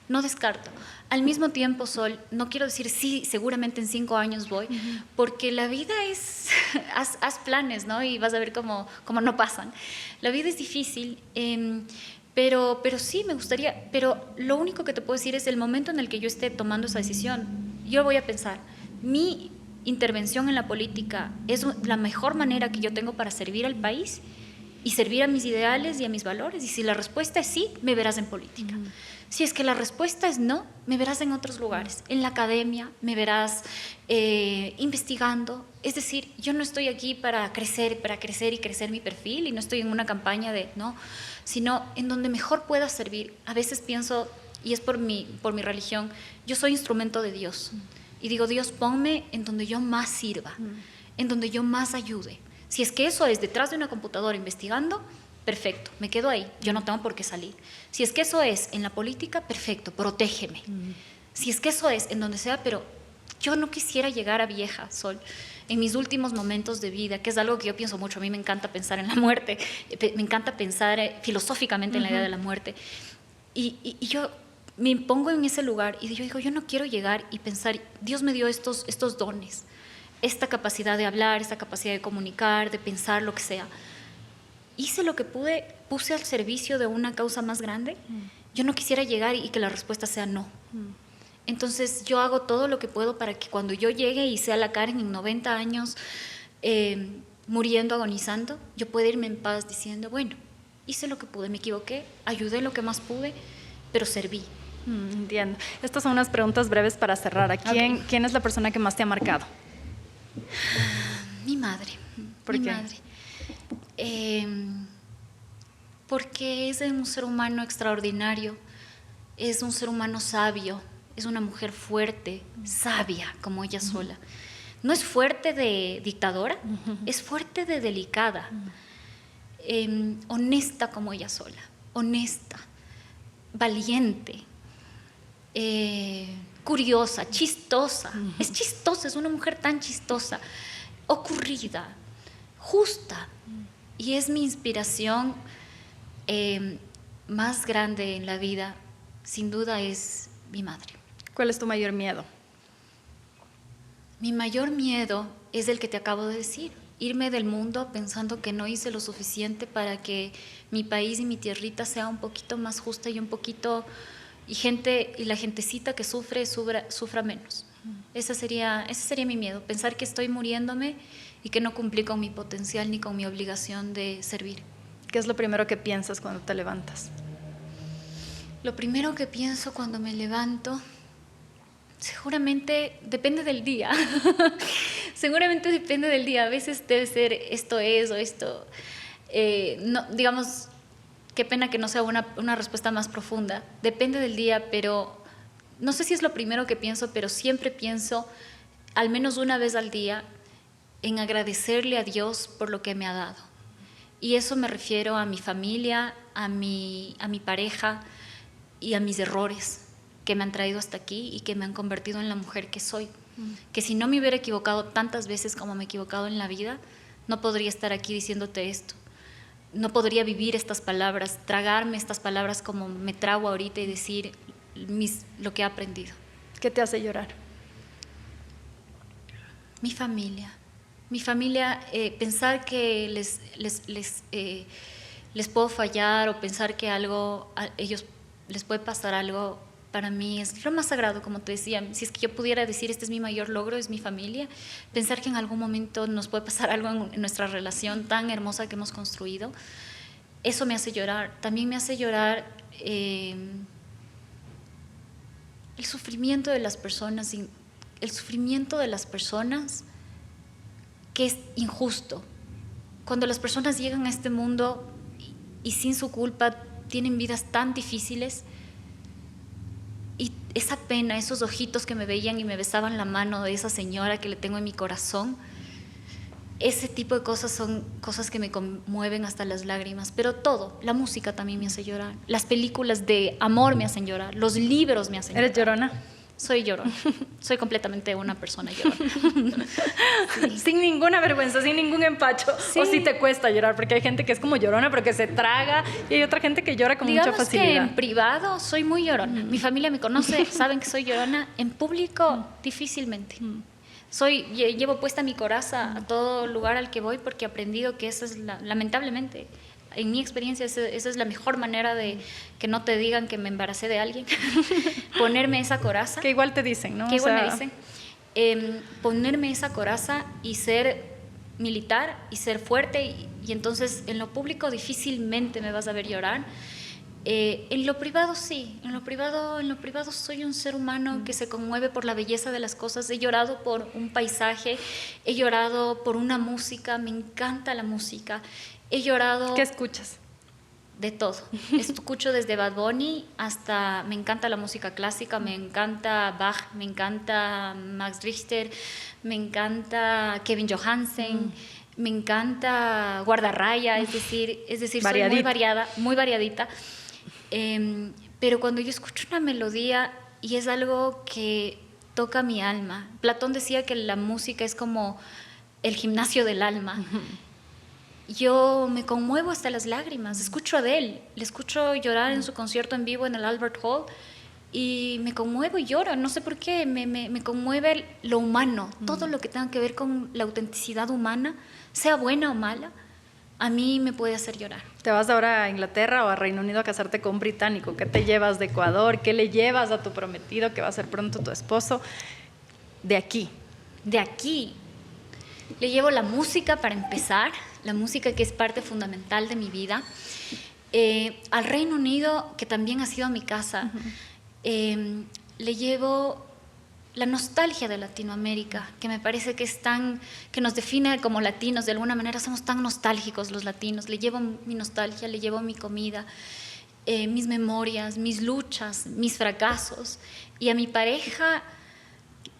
No descarto. Al mismo tiempo, Sol, no quiero decir sí, seguramente en 5 años voy, porque la vida es, haz planes, ¿no? Y vas a ver cómo no pasan. La vida es difícil, pero sí me gustaría, pero lo único que te puedo decir es el momento en el que yo esté tomando esa decisión, yo voy a pensar, mi intervención en la política es la mejor manera que yo tengo para servir al país. y servir a mis ideales y a mis valores. Y si la respuesta es sí, me verás en política. Si es que la respuesta es no, me verás en otros lugares. En la academia me verás investigando. Es decir, yo no estoy aquí para crecer y crecer mi perfil, y no estoy en una campaña de no, sino en donde mejor pueda servir. A veces pienso, y es por mi religión, yo soy instrumento de Dios. Y digo, Dios, ponme en donde yo más sirva, en donde yo más ayude. Si es que eso es detrás de una computadora investigando, perfecto, me quedo ahí, yo no tengo por qué salir. Si es que eso es en la política, perfecto, protégeme. Si es que eso es en donde sea, pero yo no quisiera llegar a vieja, Sol, en mis últimos momentos de vida, que es algo que yo pienso mucho. A mí me encanta pensar en la muerte, me encanta pensar filosóficamente en la idea de la muerte. Y yo me pongo en ese lugar y yo digo, yo no quiero llegar y pensar, Dios me dio estos dones, esta capacidad de hablar, esta capacidad de comunicar, de pensar lo que sea. Hice lo que pude, puse al servicio de una causa más grande. Yo no quisiera llegar y que la respuesta sea no. Entonces yo hago todo lo que puedo para que cuando yo llegue y sea la Karen en 90 años muriendo, agonizando, yo pueda irme en paz diciendo, bueno, hice lo que pude, me equivoqué, ayudé lo que más pude, pero serví. Entiendo. Estas son unas preguntas breves para cerrar. ¿Quién es la persona que más te ha marcado? Mi madre. ¿Por qué? Madre. Porque es un ser humano extraordinario, es un ser humano sabio, es una mujer fuerte, sabia como ella sola. No es fuerte de dictadora, es fuerte de delicada, honesta como ella sola, honesta, valiente, curiosa, chistosa. Es chistosa, es una mujer tan chistosa, ocurrida, justa. Y es mi inspiración más grande en la vida, sin duda, es mi madre. ¿Cuál es tu mayor miedo? Mi mayor miedo es el que te acabo de decir, irme del mundo pensando que no hice lo suficiente para que mi país y mi tierrita sea un poquito más justa y un poquito, y la gentecita que sufra menos. Ese sería mi miedo, pensar que estoy muriéndome y que no cumplí con mi potencial ni con mi obligación de servir. ¿Qué es lo primero que piensas cuando te levantas? Lo primero que pienso cuando me levanto, seguramente depende del día. Seguramente depende del día. A veces debe ser esto es o esto. No, digamos, qué pena que no sea una respuesta más profunda. Depende del día, pero no sé si es lo primero que pienso, pero siempre pienso, al menos una vez al día, en agradecerle a Dios por lo que me ha dado. Y eso me refiero a mi familia, a mi pareja y a mis errores que me han traído hasta aquí y que me han convertido en la mujer que soy. Que si no me hubiera equivocado tantas veces como me he equivocado en la vida, no podría estar aquí diciéndote esto. No podría vivir estas palabras, tragarme estas palabras como me trago ahorita y decir lo que he aprendido. ¿Qué te hace llorar? Mi familia. Mi familia, pensar que les puedo fallar o pensar que a ellos les puede pasar algo, para mí es lo más sagrado, como te decía. Si es que yo pudiera decir, este es mi mayor logro, es mi familia, pensar que en algún momento nos puede pasar algo en nuestra relación tan hermosa que hemos construido, eso me hace llorar. También me hace llorar el sufrimiento de las personas, que es injusto. Cuando las personas llegan a este mundo y sin su culpa tienen vidas tan difíciles, y esa pena, esos ojitos que me veían y me besaban la mano de esa señora que le tengo en mi corazón, ese tipo de cosas son cosas que me conmueven hasta las lágrimas. Pero todo, la música también me hace llorar, las películas de amor me hacen llorar, los libros me hacen llorar. ¿Eres llorona? Soy llorona, soy completamente una persona llorona. Sí. Sin ninguna vergüenza, sin ningún empacho. Sí. O si te cuesta llorar, porque hay gente que es como llorona, pero que se traga, y hay otra gente que llora con mucha facilidad. Digamos que en privado soy muy llorona. Mi familia me conoce, saben que soy llorona. En público, difícilmente. Llevo puesta mi coraza a todo lugar al que voy, porque he aprendido que esa es lamentablemente, en mi experiencia, esa es la mejor manera de que no te digan que me embaracé de alguien. Ponerme esa coraza. Que igual te dicen, ¿no? Que igual me dicen. Ponerme esa coraza y ser militar y ser fuerte y entonces en lo público difícilmente me vas a ver llorar. En lo privado sí, en lo privado soy un ser humano que se conmueve por la belleza de las cosas. He llorado por un paisaje, he llorado por una música, me encanta la música. He llorado... ¿Qué escuchas? De todo. Escucho desde Bad Bunny hasta... Me encanta la música clásica, me encanta Bach, me encanta Max Richter, me encanta Kevin Johansen, me encanta Guardarraya, es decir soy muy variadita. Pero cuando yo escucho una melodía y es algo que toca mi alma, Platón decía que la música es como el gimnasio del alma. Yo me conmuevo hasta las lágrimas. Escucho a Adele, le escucho llorar en su concierto en vivo en el Albert Hall y me conmuevo y lloro, no sé por qué, me conmueve lo humano, todo lo que tenga que ver con la autenticidad humana, sea buena o mala, a mí me puede hacer llorar. ¿Te vas ahora a Inglaterra o a Reino Unido a casarte con un británico? ¿Qué te llevas de Ecuador? ¿Qué le llevas a tu prometido, que va a ser pronto tu esposo? De aquí. De aquí. Le llevo la música para empezar, la música que es parte fundamental de mi vida. Al Reino Unido, que también ha sido mi casa, le llevo la nostalgia de Latinoamérica, que me parece que que nos define como latinos, de alguna manera somos tan nostálgicos los latinos. Le llevo mi nostalgia, le llevo mi comida, mis memorias, mis luchas, mis fracasos. Y a mi pareja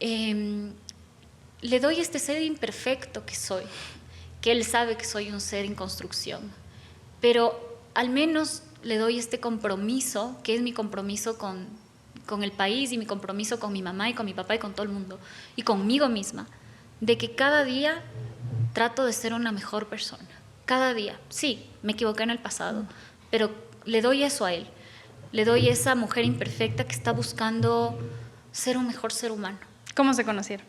le doy este ser imperfecto que soy, que él sabe que soy un ser en construcción, pero al menos le doy este compromiso, que es mi compromiso con el país y mi compromiso con mi mamá y con mi papá y con todo el mundo y conmigo misma, de que cada día trato de ser una mejor persona. Cada día. Sí, me equivoqué en el pasado, pero le doy eso a él. Le doy esa mujer imperfecta que está buscando ser un mejor ser humano. ¿Cómo se conocieron?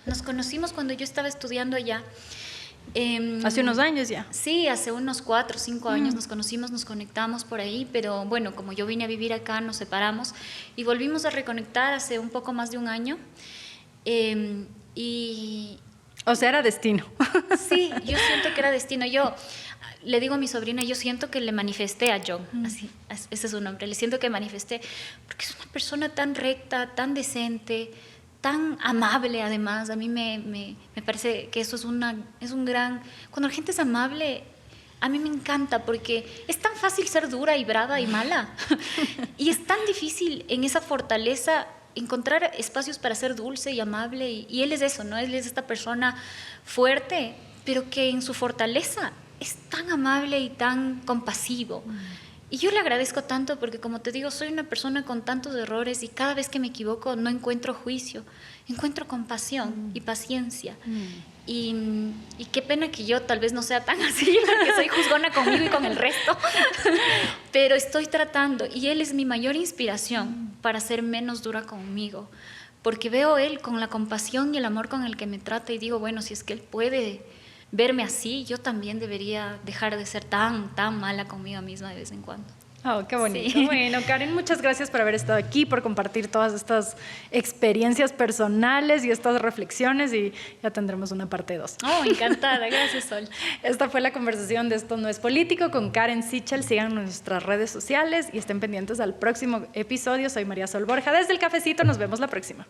Nos conocimos cuando yo estaba estudiando allá. Hace unos años ya. Sí, hace unos 4 o 5 años nos conocimos, nos conectamos por ahí, pero bueno, como yo vine a vivir acá, nos separamos y volvimos a reconectar hace un poco más de un año. O sea, era destino. Sí, yo siento que era destino. Yo le digo a mi sobrina, yo siento que le manifesté a John, así, ese es su nombre, le siento que manifesté, porque es una persona tan recta, tan decente, tan amable además. A mí me parece que eso es un gran... Cuando la gente es amable, a mí me encanta porque es tan fácil ser dura y brava y mala y es tan difícil en esa fortaleza encontrar espacios para ser dulce y amable y él es eso, ¿no? Él es esta persona fuerte, pero que en su fortaleza es tan amable y tan compasivo. Y yo le agradezco tanto porque, como te digo, soy una persona con tantos errores y cada vez que me equivoco no encuentro juicio, encuentro compasión y paciencia. Y qué pena que yo tal vez no sea tan así, porque soy juzgona conmigo y con el resto, pero estoy tratando y él es mi mayor inspiración para ser menos dura conmigo, porque veo él con la compasión y el amor con el que me trata y digo, bueno, si es que él puede verme así, yo también debería dejar de ser tan mala conmigo misma de vez en cuando. Oh, qué bonito. Sí. Bueno, Karen, muchas gracias por haber estado aquí, por compartir todas estas experiencias personales y estas reflexiones, y ya tendremos una parte 2. Oh, encantada. Gracias, Sol. Esta fue la conversación de Esto No es Político con Karen Sichel. Sigan nuestras redes sociales y estén pendientes al próximo episodio. Soy María Sol Borja desde El Cafecito. Nos vemos la próxima.